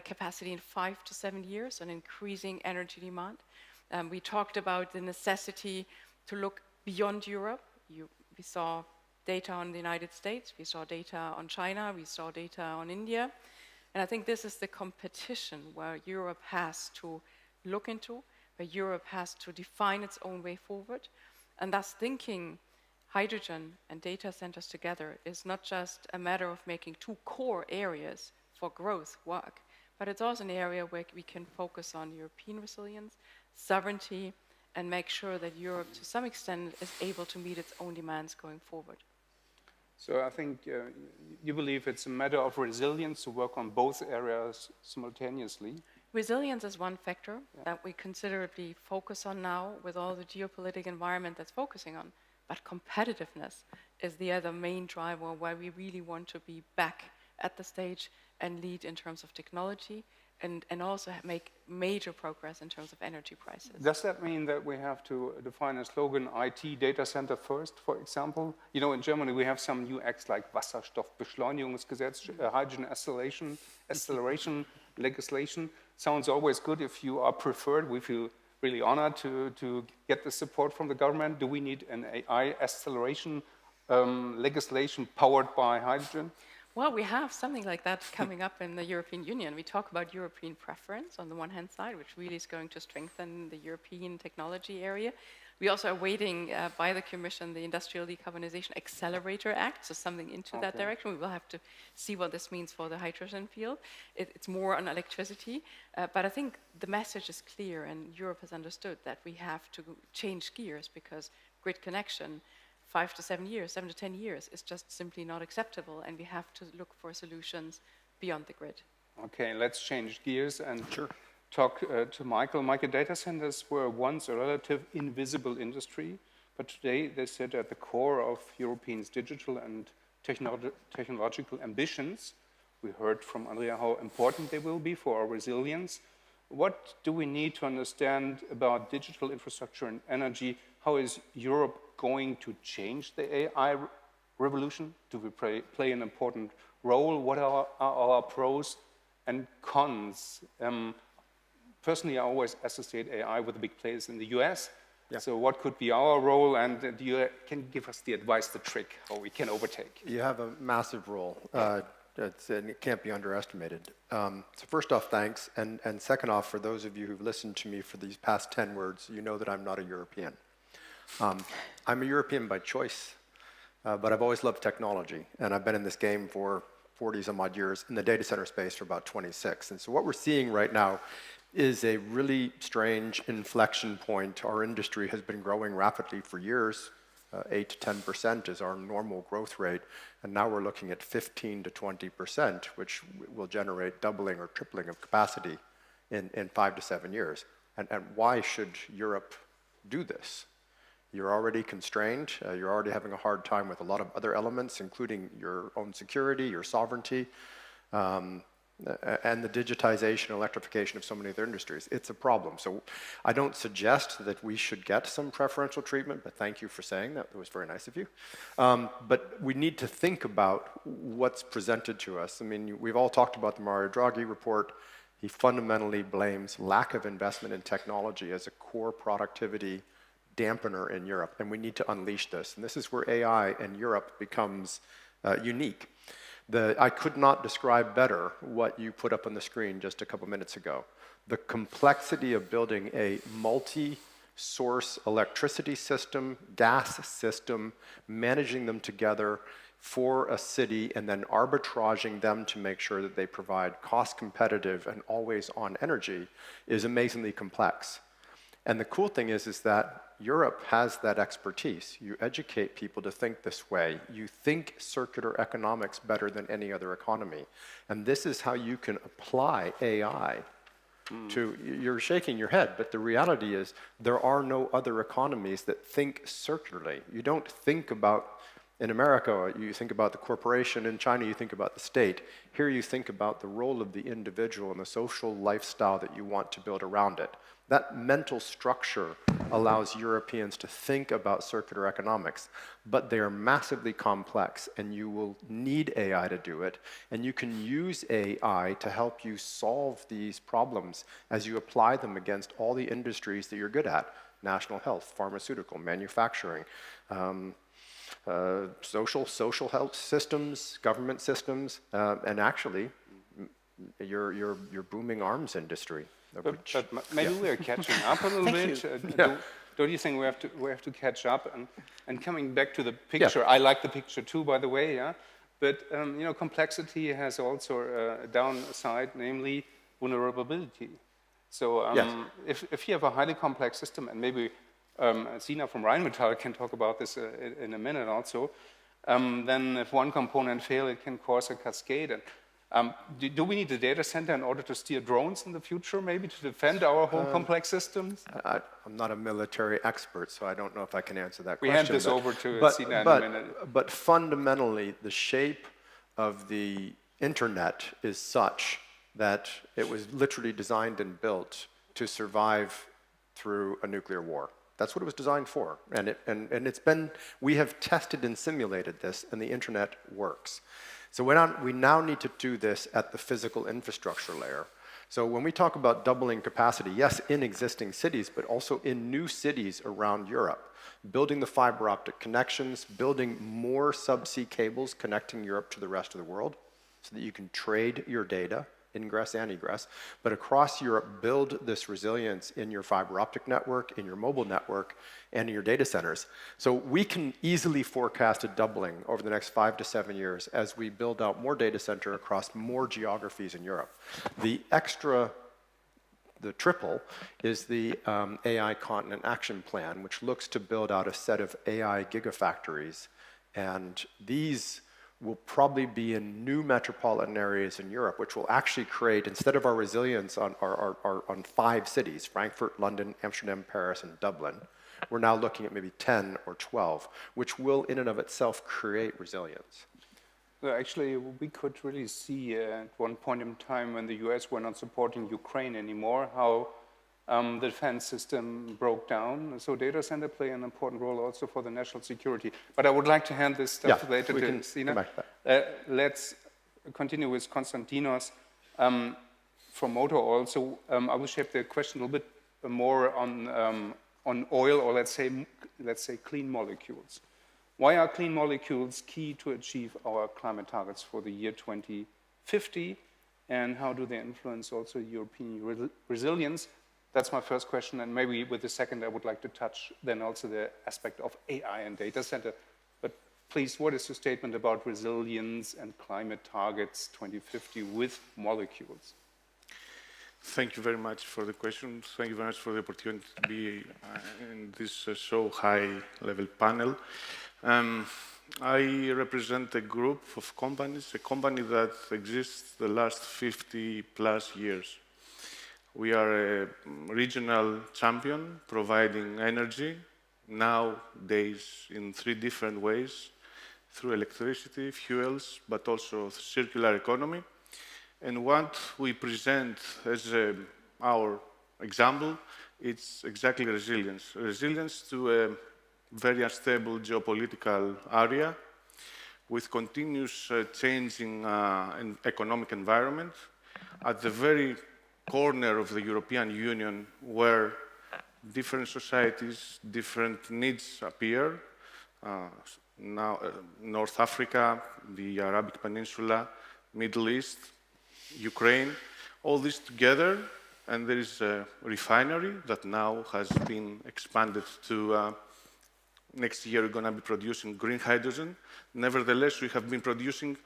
capacity in 5 to 7 years, an increasing energy demand. We talked about the necessity to look beyond Europe. We saw data on the United States, we saw data on China, we saw data on India. And I think this is the competition where Europe has to look into, where Europe has to define its own way forward, and thus thinking hydrogen and data centers together is not just a matter of making two core areas for growth work, but it's also an area where we can focus on European resilience, sovereignty, and make sure that Europe, to some extent, is able to meet its own demands going forward. So I think you believe it's a matter of resilience to work on both areas simultaneously. Resilience is one factor that we considerably focus on now with all the geopolitical environment that's focusing on. But competitiveness is the other main driver why we really want to be back at the stage and lead in terms of technology and also make major progress in terms of energy prices. Does that mean that we have to define a slogan, IT data center first, for example? You know, in Germany we have some new acts like Wasserstoffbeschleunigungsgesetz, hydrogen acceleration legislation. Sounds always good if you are preferred. We feel really honored to get the support from the government. Do we need an AI acceleration legislation powered by hydrogen? Well, we have something like that coming up in the European Union. We talk about European preference on the one hand side, which really is going to strengthen the European technology area. We also are waiting by the Commission the Industrial Decarbonization Accelerator Act, so something into that direction. We will have to see what this means for the hydrogen field. It's more on electricity, but I think the message is clear, and Europe has understood that we have to change gears because grid connection 5 to 7 years, 7 to 10 years is just simply not acceptable, and we have to look for solutions beyond the grid. Okay, let's change gears and talk to Michael. Michael, data centers were once a relative invisible industry, but today they sit at the core of Europeans' digital and technological ambitions. We heard from Andrea how important they will be for our resilience. What do we need to understand about digital infrastructure and energy? How is Europe going to change the AI revolution? Do we play an important role? What are our pros and cons? Personally, I always associate AI with the big players in the US. Yeah. So what could be our role? And can you give us the advice, the trick, how we can overtake? You have a massive role. And it can't be underestimated. So first off, thanks. And second off, for those of you who've listened to me for these past 10 words, you know that I'm not a European. I'm a European by choice, but I've always loved technology. And I've been in this game for 40-some odd years, in the data center space for about 26. And so what we're seeing right now is a really strange inflection point. Our industry has been growing rapidly for years. 8 to 10% is our normal growth rate, and now we're looking at 15 to 20%, which will generate doubling or tripling of capacity in 5 to 7 years. And why should Europe do this? You're already constrained, you're already having a hard time with a lot of other elements, including your own security, your sovereignty, and the digitization and electrification of so many other industries. It's a problem. So I don't suggest that we should get some preferential treatment, but thank you for saying that. That was very nice of you. But we need to think about what's presented to us. I mean, we've all talked about the Mario Draghi report. He fundamentally blames lack of investment in technology as a core productivity dampener in Europe, and we need to unleash this. And this is where AI in Europe becomes unique. I could not describe better what you put up on the screen just a couple minutes ago. The complexity of building a multi-source electricity system, gas system, managing them together for a city, and then arbitraging them to make sure that they provide cost-competitive and always-on energy is amazingly complex. And the cool thing is that Europe has that expertise. You educate people to think this way. You think circular economics better than any other economy. And this is how you can apply AI to, you're shaking your head, but the reality is there are no other economies that think circularly. You don't think about, in America, you think about the corporation. In China, you think about the state. Here you think about the role of the individual and the social lifestyle that you want to build around it. That mental structure allows Europeans to think about circular economics, but they are massively complex, and you will need AI to do it, and you can use AI to help you solve these problems as you apply them against all the industries that you're good at: national health, pharmaceutical, manufacturing, social health systems, government systems, and actually your booming arms industry. But maybe we're catching up a little bit. don't you think we have to catch up? And coming back to the picture, I like the picture too, by the way, yeah. But you know, complexity has also a downside, namely vulnerability. So if you have a highly complex system, and maybe Sina from Rheinmetall can talk about this in a minute also, then if one component fails, it can cause a cascade. And do we need a data center in order to steer drones in the future, maybe to defend our whole complex systems? I'm not a military expert, so I don't know if I can answer that We question. hand this over to Sina in a minute. But fundamentally, the shape of the internet is such that it was literally designed and built to survive through a nuclear war. That's what it was designed for. And it's been, we have tested and simulated this, and the internet works. So we now need to do this at the physical infrastructure layer. So when we talk about doubling capacity, yes, in existing cities, but also in new cities around Europe, building the fiber optic connections, building more subsea cables connecting Europe to the rest of the world so that you can trade your data, ingress and egress, but across Europe, build this resilience in your fiber optic network, in your mobile network, and in your data centers. So we can easily forecast a doubling over the next 5 to 7 years as we build out more data center across more geographies in Europe. The triple is the AI Continent Action Plan, which looks to build out a set of AI gigafactories. And these will probably be in new metropolitan areas in Europe, which will actually create, instead of our resilience on 5 cities, Frankfurt, London, Amsterdam, Paris, and Dublin, we're now looking at maybe 10 or 12, which will in and of itself create resilience. Well, actually, we could really see at one point in time when the US were not supporting Ukraine anymore, how the defense system broke down. So data center play an important role also for the national security. But I would like to hand this stuff later to Sina. Let's continue with Konstantinos from Motor Oil. So I will shape the question a little bit more on oil, or let's say clean molecules. Why are clean molecules key to achieve our climate targets for the year 2050? And how do they influence also European resilience? That's my first question, and maybe with the second I would like to touch then also the aspect of AI and data center. But please, what is your statement about resilience and climate targets 2050 with molecules? Thank you very much for the question. Thank you very much for the opportunity to be in this so high-level panel. I represent a group of companies, a company that exists the last 50 plus years. We are a regional champion providing energy nowadays in 3 different ways, through electricity, fuels, but also circular economy. And what we present as our example, it's exactly resilience. Resilience to a very unstable geopolitical area with continuous changing economic environment at the very corner of the European Union where different societies, different needs appear. Now, North Africa, the Arabic Peninsula, Middle East, Ukraine, all this together, and there is a refinery that now has been expanded to next year we're going to be producing green hydrogen. Nevertheless, we have been producing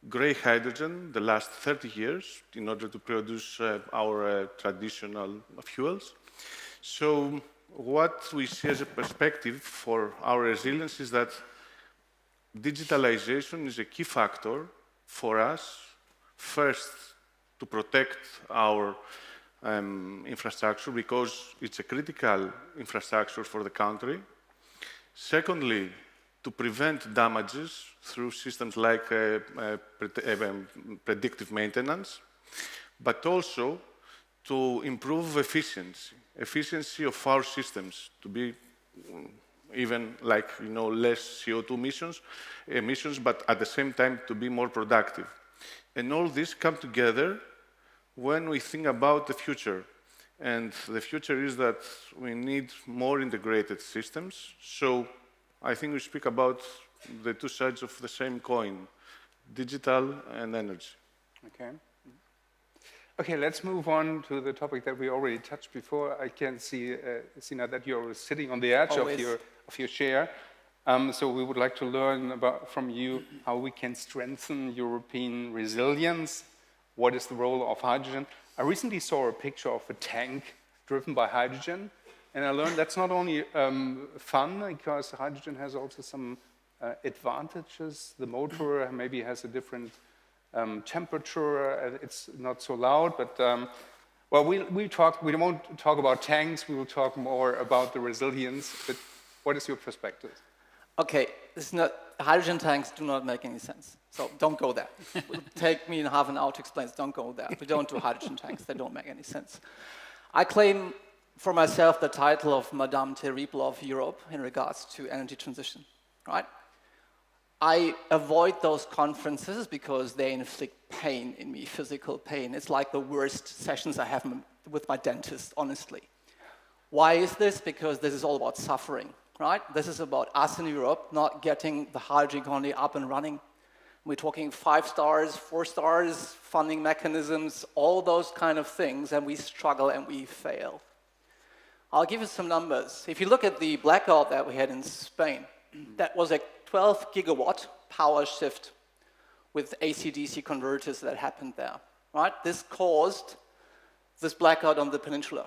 gray hydrogen the last 30 years in order to produce our traditional fuels. So what we see as a perspective for our resilience is that digitalization is a key factor for us, first to protect our infrastructure because it's a critical infrastructure for the country. Secondly, to prevent damages through systems like predictive maintenance, but also to improve efficiency of our systems, to be even like, less CO2 emissions, but at the same time to be more productive. And all this come together when we think about the future. And the future is that we need more integrated systems. So I think we speak about the 2 sides of the same coin, digital and energy. Okay. Okay, let's move on to the topic that we already touched before. I can see, Sina, that you're sitting on the edge of your chair. So we would like to learn from you how we can strengthen European resilience. What is the role of hydrogen? I recently saw a picture of a tank driven by hydrogen, and I learned that's not only fun, because hydrogen has also some advantages. The motor maybe has a different temperature, it's not so loud, but well, we won't talk about tanks, we will talk more about the resilience, but what is your perspective? Okay, this is not, hydrogen tanks do not make any sense, so don't go there. It will take me half an hour to explain, so don't go there. We don't do hydrogen tanks, they don't make any sense. I claim for myself the title of Madame Terrible of Europe in regards to energy transition, right? I avoid those conferences because they inflict pain in me, physical pain. It's like the worst sessions I have with my dentist, honestly. Why is this? Because this is all about suffering, right? This is about us in Europe not getting the hydrogen economy up and running. We're talking 5 stars, 4 stars, funding mechanisms, all those kind of things, and we struggle and we fail. I'll give you some numbers. If you look at the blackout that we had in Spain, that was a 12 gigawatt power shift with AC-DC converters that happened there, right? This caused this blackout on the peninsula,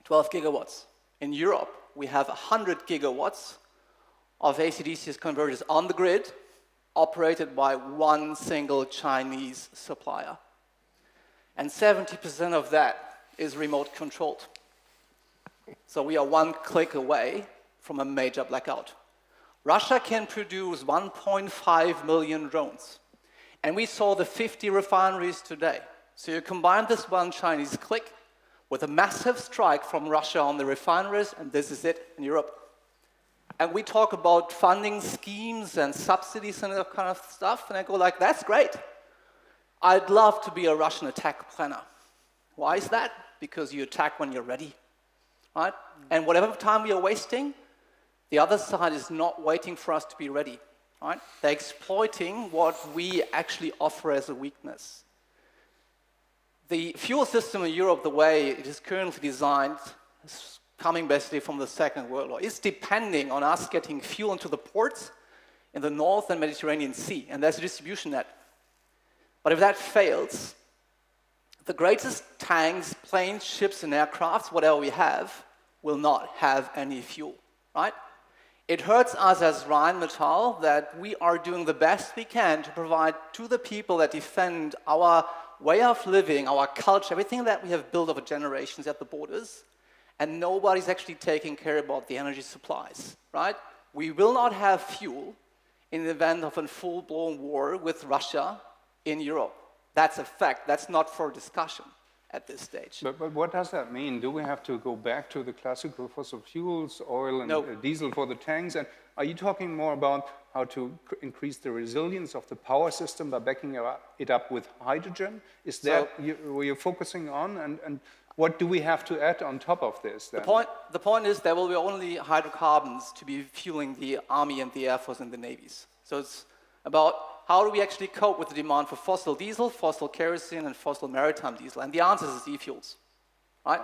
12 gigawatts. In Europe, we have 100 gigawatts of AC-DC converters on the grid, operated by one single Chinese supplier. And 70% of that is remote controlled. So we are one click away from a major blackout. Russia can produce 1.5 million drones. And we saw the 50 refineries today. So you combine this one Chinese click with a massive strike from Russia on the refineries, and this is it in Europe. And we talk about funding schemes and subsidies and that kind of stuff, and I go like, that's great. I'd love to be a Russian attack planner. Why is that? Because you attack when you're ready, right? And whatever time we are wasting, the other side is not waiting for us to be ready, right? They're exploiting what we actually offer as a weakness. The fuel system in Europe, the way it is currently designed, is coming basically from the Second World War. It's depending on us getting fuel into the ports in the North and Mediterranean Sea, and there's a distribution net. But if that fails, the greatest tanks, planes, ships, and aircrafts, whatever we have, will not have any fuel, right? It hurts us as Rheinmetall that we are doing the best we can to provide to the people that defend our way of living, our culture, everything that we have built over generations at the borders, and nobody's actually taking care about the energy supplies, right? We will not have fuel in the event of a full-blown war with Russia in Europe. That's a fact. That's not for discussion at this stage. But what does that mean? Do we have to go back to the classical fossil fuels, oil and diesel for the tanks? And are you talking more about how to increase the resilience of the power system by backing it up with hydrogen? Is that what you're focusing on? And what do we have to add on top of this then? The point is there will be only hydrocarbons to be fueling the Army and the Air Force and the navies. So it's about how do we actually cope with the demand for fossil diesel, fossil kerosene, and fossil maritime diesel? And the answer is e-fuels, right?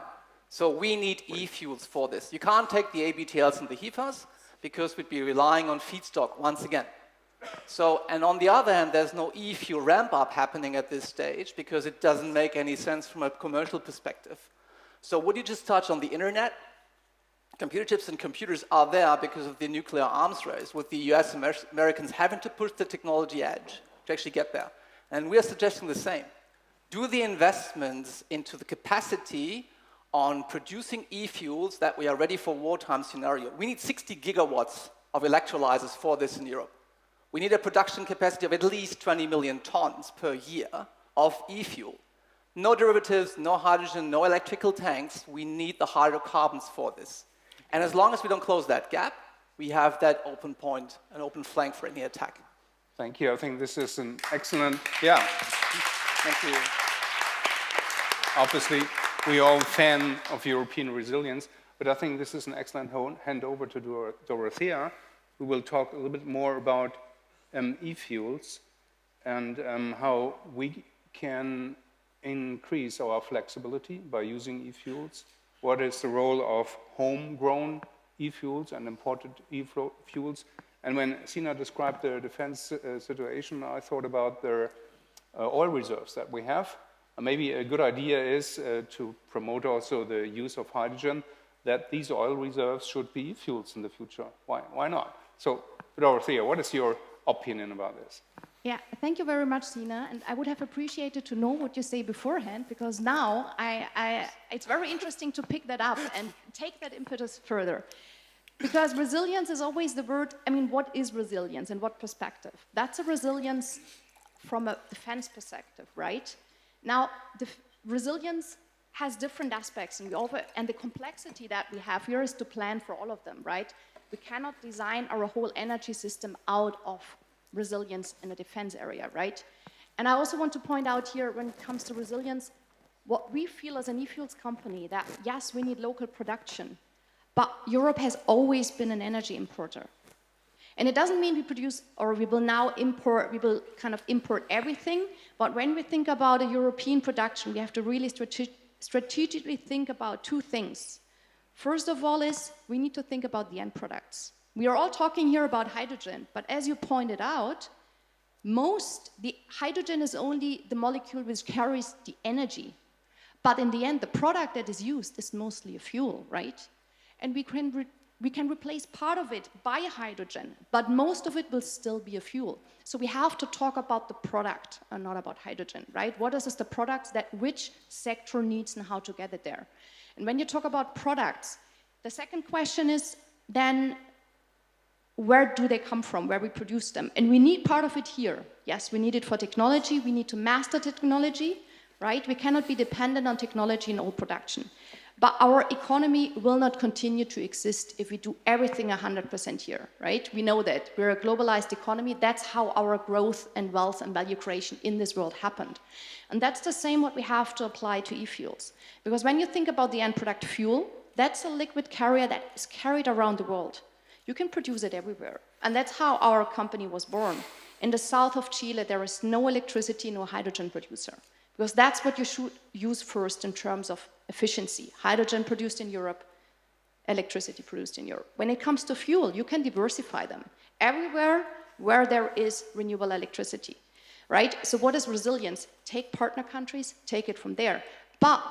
So we need e-fuels for this. You can't take the ABTLs and the HEFAs because we'd be relying on feedstock once again. So, and on the other hand, there's no e-fuel ramp-up happening at this stage because it doesn't make any sense from a commercial perspective. So would you just touch on the internet? Computer chips and computers are there because of the nuclear arms race, with the US and Americans having to push the technology edge to actually get there. And we are suggesting the same. Do the investments into the capacity on producing e-fuels that we are ready for wartime scenario. We need 60 gigawatts of electrolyzers for this in Europe. We need a production capacity of at least 20 million tons per year of e-fuel. No derivatives, no hydrogen, no electrical tanks. We need the hydrocarbons for this. And as long as we don't close that gap, we have that open point, an open flank for any attack. Thank you. I think this is an excellent, yeah. Thank you. Obviously, we are all fan of European resilience, but I think this is an excellent handover to Dorothea, who will talk a little bit more about e-fuels and how we can increase our flexibility by using e-fuels? What is the role of homegrown e-fuels and imported e-fuels? And when Sina described the defense situation, I thought about the oil reserves that we have. Maybe a good idea is to promote also the use of hydrogen, that these oil reserves should be e-fuels in the future. Why not? So, Dorothea, what is your opinion about this? Yeah, thank you very much, Sina. And I would have appreciated to know what you say beforehand, because now it's very interesting to pick that up and take that impetus further. Because resilience is always the word, I mean, what is resilience and what perspective? That's a resilience from a defense perspective, right? Now, resilience has different aspects, and the complexity that we have here is to plan for all of them, right? We cannot design our whole energy system out of resilience in a defense area, right? And I also want to point out here, when it comes to resilience, what we feel as an e-fuels company, that yes, we need local production, but Europe has always been an energy importer. And it doesn't mean we produce, or we will now import, we will kind of import everything, but when we think about a European production, we have to really strategically think about two things. First of all is, we need to think about the end products. We are all talking here about hydrogen, but as you pointed out, the hydrogen is only the molecule which carries the energy. But in the end, the product that is used is mostly a fuel, right? And we can replace part of it by hydrogen, but most of it will still be a fuel. So we have to talk about the product and not about hydrogen, right? What is the product that which sector needs and how to get it there? And when you talk about products, the second question is then, where do they come from, where we produce them? And we need part of it here. Yes, we need it for technology. We need to master technology, right? We cannot be dependent on technology in all production. But our economy will not continue to exist if we do everything 100% here, right? We know that. We're a globalized economy. That's how our growth and wealth and value creation in this world happened. And that's the same what we have to apply to e-fuels. Because when you think about the end product fuel, that's a liquid carrier that is carried around the world. You can produce it everywhere. And that's how our company was born. In the south of Chile, there is no electricity, no hydrogen producer. Because that's what you should use first in terms of efficiency. Hydrogen produced in Europe, electricity produced in Europe. When it comes to fuel, you can diversify them. Everywhere where there is renewable electricity, right? So what is resilience? Take partner countries, take it from there. But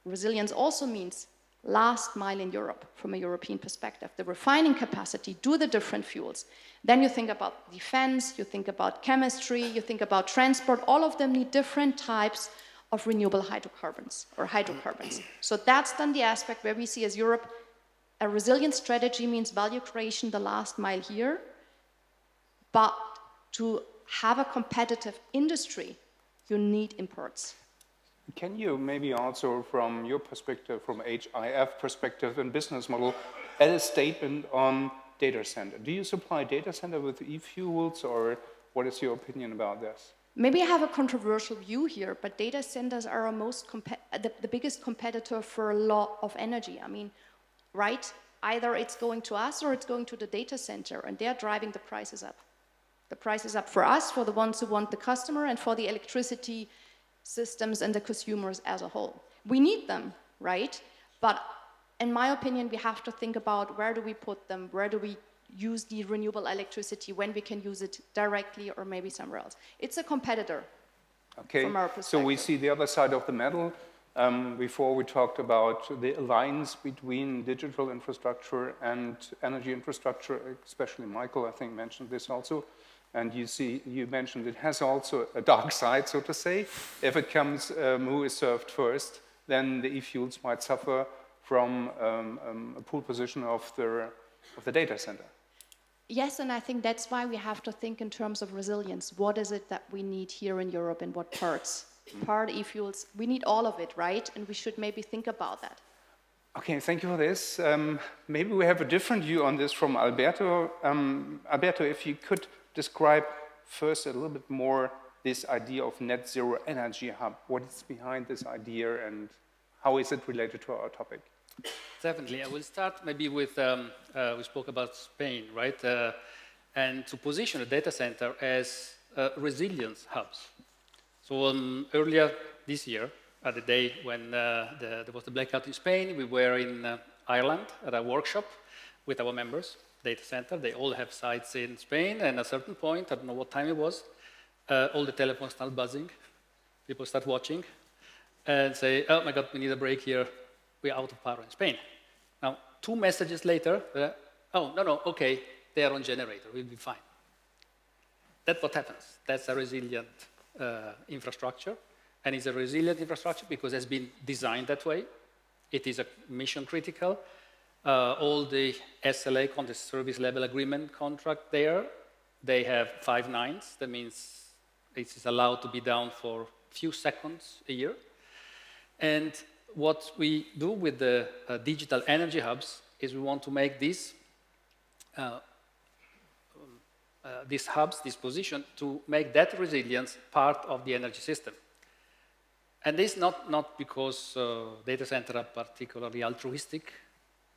resilience also means last mile in Europe, from a European perspective. The refining capacity, do the different fuels. Then you think about defense, you think about chemistry, you think about transport. All of them need different types of renewable hydrocarbons. So that's then the aspect where we see as Europe, a resilient strategy means value creation, the last mile here. But to have a competitive industry, you need imports. Can you maybe also, from your perspective, from HIF perspective and business model, add a statement on data center? Do you supply data center with e-fuels, or what is your opinion about this? Maybe I have a controversial view here, but data centers are our the biggest competitor for a lot of energy. I mean, right? Either it's going to us or it's going to the data center, and they're driving the prices up. The price is up for us, for the ones who want the customer, and for the electricity systems and the consumers as a whole. We need them, right? But in my opinion, we have to think about where do we put them, where do we use the renewable electricity, when we can use it directly or maybe somewhere else. It's a competitor, from our perspective. So we see the other side of the medal. Before we talked about the alliance between digital infrastructure and energy infrastructure, especially Michael, I think, mentioned this also. And you mentioned it has also a dark side, so to say. If it comes, who is served first, then the e-fuels might suffer from a poor position of the data center. Yes, and I think that's why we have to think in terms of resilience. What is it that we need here in Europe, in what parts? Part e-fuels, we need all of it, right? And we should maybe think about that. Okay, thank you for this. Maybe we have a different view on this from Alberto. Alberto, if you could describe first a little bit more this idea of net zero energy hub. What is behind this idea and how is it related to our topic? Definitely. I will start maybe with, we spoke about Spain, right? And to position a data center as resilience hubs. So earlier this year, at the day when there was the blackout in Spain, we were in Ireland at a workshop with our members, data center. They all have sites in Spain, and at a certain point, I don't know what time it was, all the telephones start buzzing. People start watching and say, oh my God, we need a break here. We're out of power in Spain. Now, 2 messages later, oh, no, okay, they are on generator, we'll be fine. That's what happens. That's a resilient infrastructure. And it's a resilient infrastructure because it's been designed that way. It is a mission critical. All the SLA, the service level agreement contract there, they have 5 nines. That means it is allowed to be down for a few seconds a year. And what we do with the digital energy hubs is we want to make these hubs, this position, to make that resilience part of the energy system. And this not because data centers are particularly altruistic,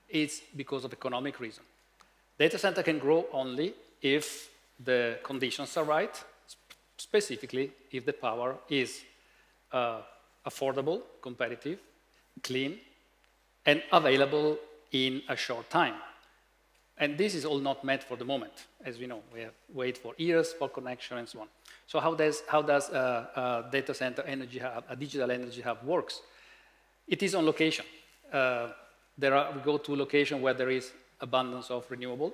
it's because of economic reason. Data center can grow only if the conditions are right, specifically if the power is affordable, competitive, clean, and available in a short time. And this is all not met for the moment. As we know, we have wait for years for connection and so on. So how does a data center energy hub, a digital energy hub works? It is on location. We go to a location where there is abundance of renewable.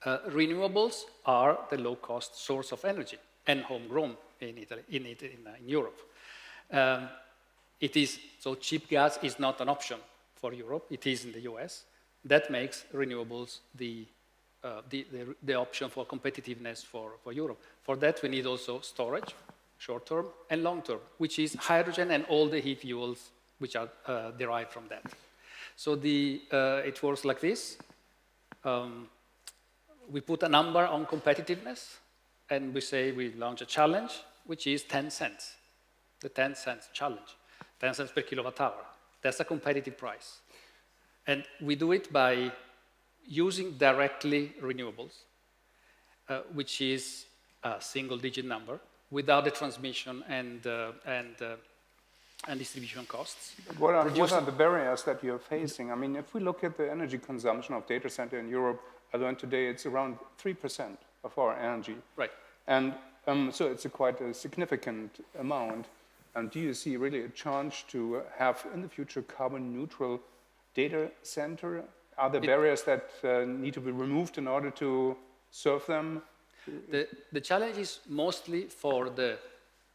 Renewables are the low-cost source of energy and homegrown in Italy, in Europe. So cheap gas is not an option for Europe. It is in the US. That makes renewables the option for competitiveness for Europe. For that, we need also storage, short-term and long-term, which is hydrogen and all the heat fuels which are derived from that. So it works like this. We put a number on competitiveness, and we say we launch a challenge, which is 10 cents, the 10 cents challenge, 10 cents per kilowatt hour. That's a competitive price. And we do it by using directly renewables, which is a single-digit number, without the transmission and distribution costs. What are the barriers that you're facing? I mean, if we look at the energy consumption of data center in Europe, I learned today it's around 3% of our energy. Right. And so it's quite a significant amount. And do you see really a chance to have in the future carbon neutral data center? Are there barriers that need to be removed in order to serve them? The challenge is mostly for the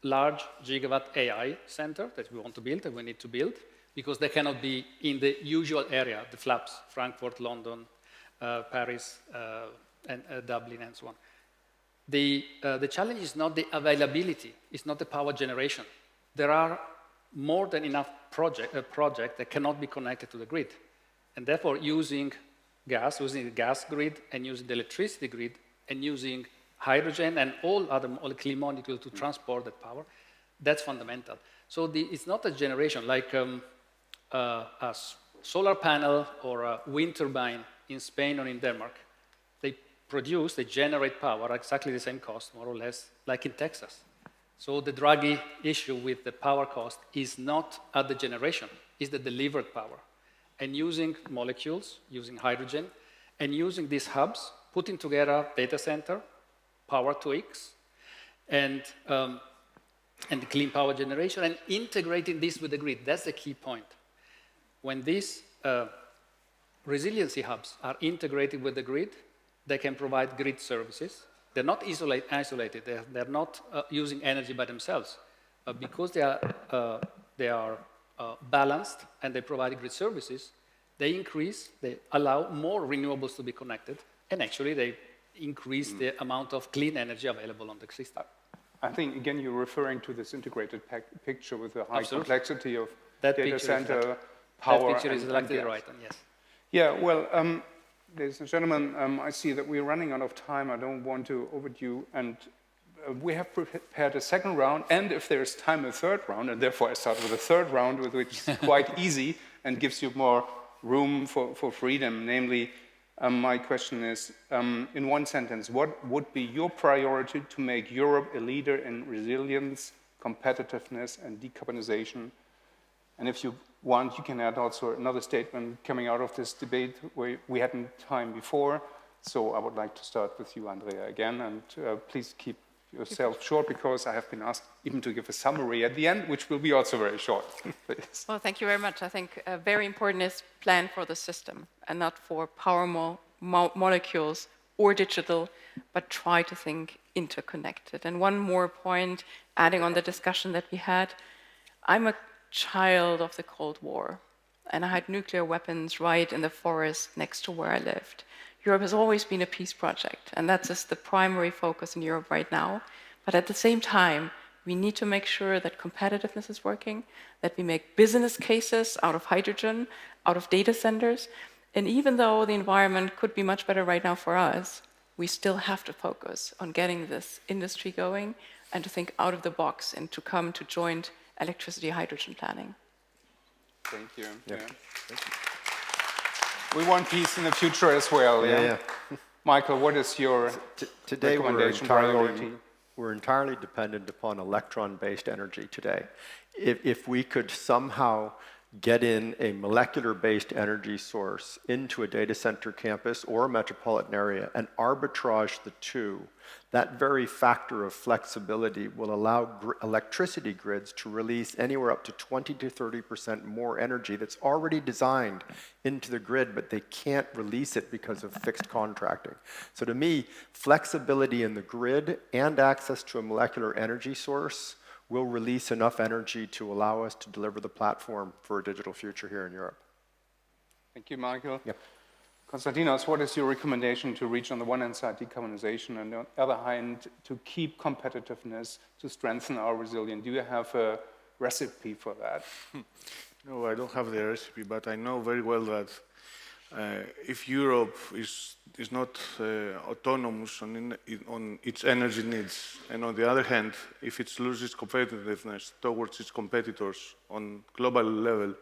large gigawatt AI center that we want to build, that we need to build, because they cannot be in the usual area, the flaps, Frankfurt, London, Paris, and Dublin, and so on. The challenge is not the availability, it's not the power generation. There are more than enough projects that cannot be connected to the grid. And therefore, using the gas grid, and using the electricity grid, and using hydrogen and all clean molecules to transport that power, that's fundamental. So it's not a generation like a solar panel or a wind turbine in Spain or in Denmark. They generate power at exactly the same cost, more or less, like in Texas. So the Draghi issue with the power cost is not at the generation, it's the delivered power. And using molecules, using hydrogen, and using these hubs, putting together data center, power to X, and the clean power generation, and integrating this with the grid. That's the key point. When these resiliency hubs are integrated with the grid, they can provide grid services. They're not isolated. They're not using energy by themselves. Because they are balanced and they provide grid services, they allow more renewables to be connected, and actually they increase the amount of clean energy available on the system. I think, again, you're referring to this integrated picture with the high Absolutely. complexity of That data center, That power, picture is and exactly gas. right, and yes. Yeah, well, ladies and gentlemen, I see that we're running out of time. I don't want to overdo, and we have prepared a second round, and if there's time, a third round, and therefore I start with a third round, which is quite easy and gives you more room for freedom, namely, My question is, in one sentence, what would be your priority to make Europe a leader in resilience, competitiveness, and decarbonization? And if you want, you can add also another statement coming out of this debate where we hadn't time before. So I would like to start with you, Andrea, again, and please keep yourself short, because I have been asked even to give a summary at the end, which will be also very short. Please. Well, thank you very much. I think very important is plan for the system and not for power molecules or digital, but try to think interconnected. And one more point, adding on the discussion that we had, I'm a child of the Cold War, and I had nuclear weapons right in the forest next to where I lived. Europe has always been a peace project, and that's just the primary focus in Europe right now. But at the same time, we need to make sure that competitiveness is working, that we make business cases out of hydrogen, out of data centers. And even though the environment could be much better right now for us, we still have to focus on getting this industry going and to think out of the box and to come to joint electricity hydrogen planning. Thank you. Yeah. Thank you. We want peace in the future as well. Yeah. Michael, what is your today recommendation priority? We're entirely dependent upon electron-based energy today. If we could somehow get in a molecular-based energy source into a data center campus or a metropolitan area and arbitrage the two, that very factor of flexibility will allow electricity grids to release anywhere up to 20 to 30% more energy that's already designed into the grid, but they can't release it because of fixed contracting. So to me, flexibility in the grid and access to a molecular energy source will release enough energy to allow us to deliver the platform for a digital future here in Europe. Thank you, Michael. Yep. Konstantinos, what is your recommendation to reach, on the one hand side, decarbonization, and on the other hand, to keep competitiveness, to strengthen our resilience? Do you have a recipe for that? No, I don't have the recipe, but I know very well that if Europe is not autonomous on its energy needs, and on the other hand, if it loses competitiveness towards its competitors on global level,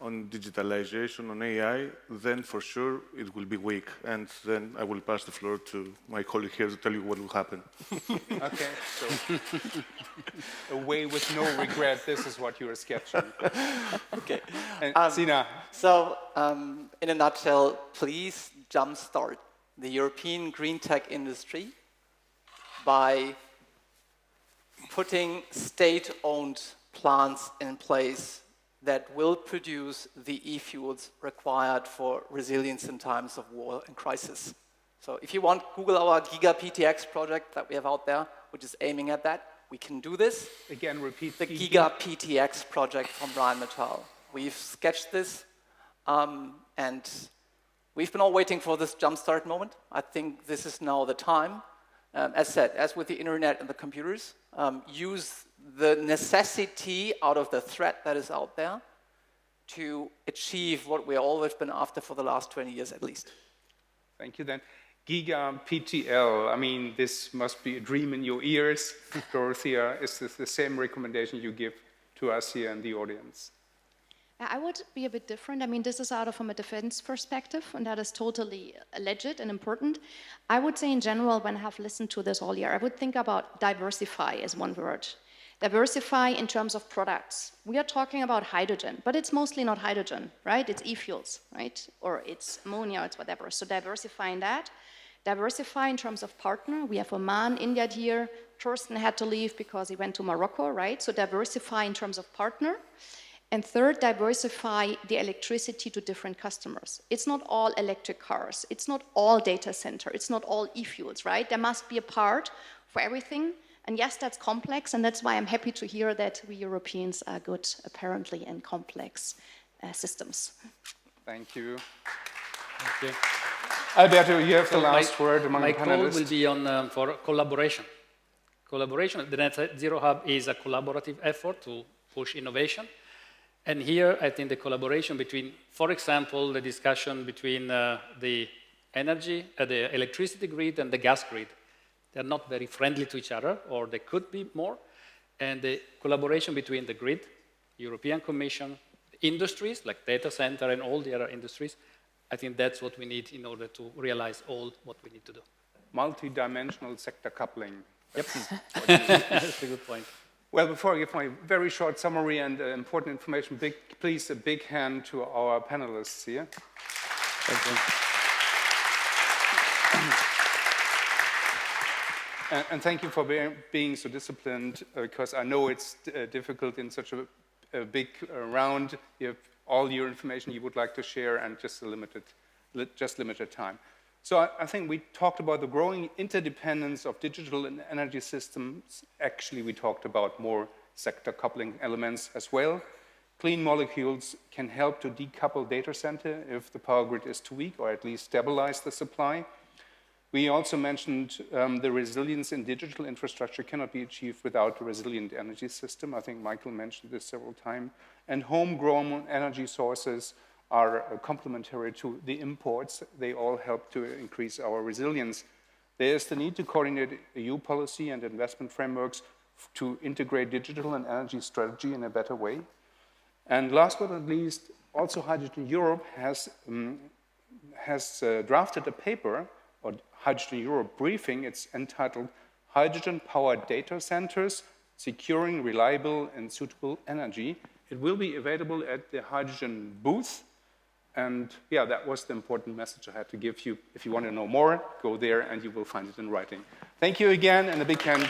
on digitalization, on AI, then for sure it will be weak. And then I will pass the floor to my colleague here to tell you what will happen. Okay, so away with no regret, this is what you are sketching. Okay. And Sina. So, in a nutshell, please jumpstart the European green tech industry by putting state-owned plants in place that will produce the e-fuels required for resilience in times of war and crisis. So if you want, Google our GigaPTX project that we have out there, which is aiming at that. We can do this. Again, repeat. The GigaPTX project from Rheinmetall. We've sketched this, and we've been all waiting for this jumpstart moment. I think this is now the time. As said, as with the internet and the computers, use the necessity out of the threat that is out there to achieve what we've always been after for the last 20 years at least. Thank you then. GigaPTL, I mean, this must be a dream in your ears. Dorothea, is this the same recommendation you give to us here in the audience? I would be a bit different. I mean, this is out of from a defense perspective, and that is totally legit and important. I would say in general, when I have listened to this all year, I would think about diversify as one word. Diversify in terms of products. We are talking about hydrogen, but it's mostly not hydrogen, right? It's e-fuels, right? Or it's ammonia, it's whatever. So diversify in that. Diversify in terms of partner. We have Oman, India here. Thorsten had to leave because he went to Morocco, right? So diversify in terms of partner. And third, diversify the electricity to different customers. It's not all electric cars. It's not all data center. It's not all e-fuels, right? There must be a part for everything. And yes, that's complex, and that's why I'm happy to hear that we Europeans are good, apparently, in complex systems. Thank you. Thank you. Alberto, you have the last word among the panelists. My call will be on for collaboration. Collaboration. The Net Zero Hub is a collaborative effort to push innovation. And here, I think the collaboration between, for example, the discussion between the electricity grid and the gas grid. They're not very friendly to each other, or they could be more. And the collaboration between the grid, European Commission, industries like data center and all the other industries, I think that's what we need in order to realize all what we need to do. Multi-dimensional sector coupling. Yep, that's a good point. Well, before I give my very short summary and important information, please a big hand to our panelists here. Thank you. And thank you for being so disciplined, because I know it's difficult in such a big round. You have all your information you would like to share and just limited time. So I think we talked about the growing interdependence of digital and energy systems. Actually, we talked about more sector coupling elements as well. Clean molecules can help to decouple data center if the power grid is too weak, or at least stabilize the supply. We also mentioned the resilience in digital infrastructure cannot be achieved without a resilient energy system. I think Michael mentioned this several times. And homegrown energy sources are complementary to the imports. They all help to increase our resilience. There is the need to coordinate EU policy and investment frameworks to integrate digital and energy strategy in a better way. And last but not least, also Hydrogen Europe has drafted a paper, or Hydrogen Europe briefing. It's entitled Hydrogen-Powered Data Centers, Securing Reliable and Suitable Energy. It will be available at the Hydrogen booth. And yeah, that was the important message I had to give you. If you want to know more, go there and you will find it in writing. Thank you again, and a big hand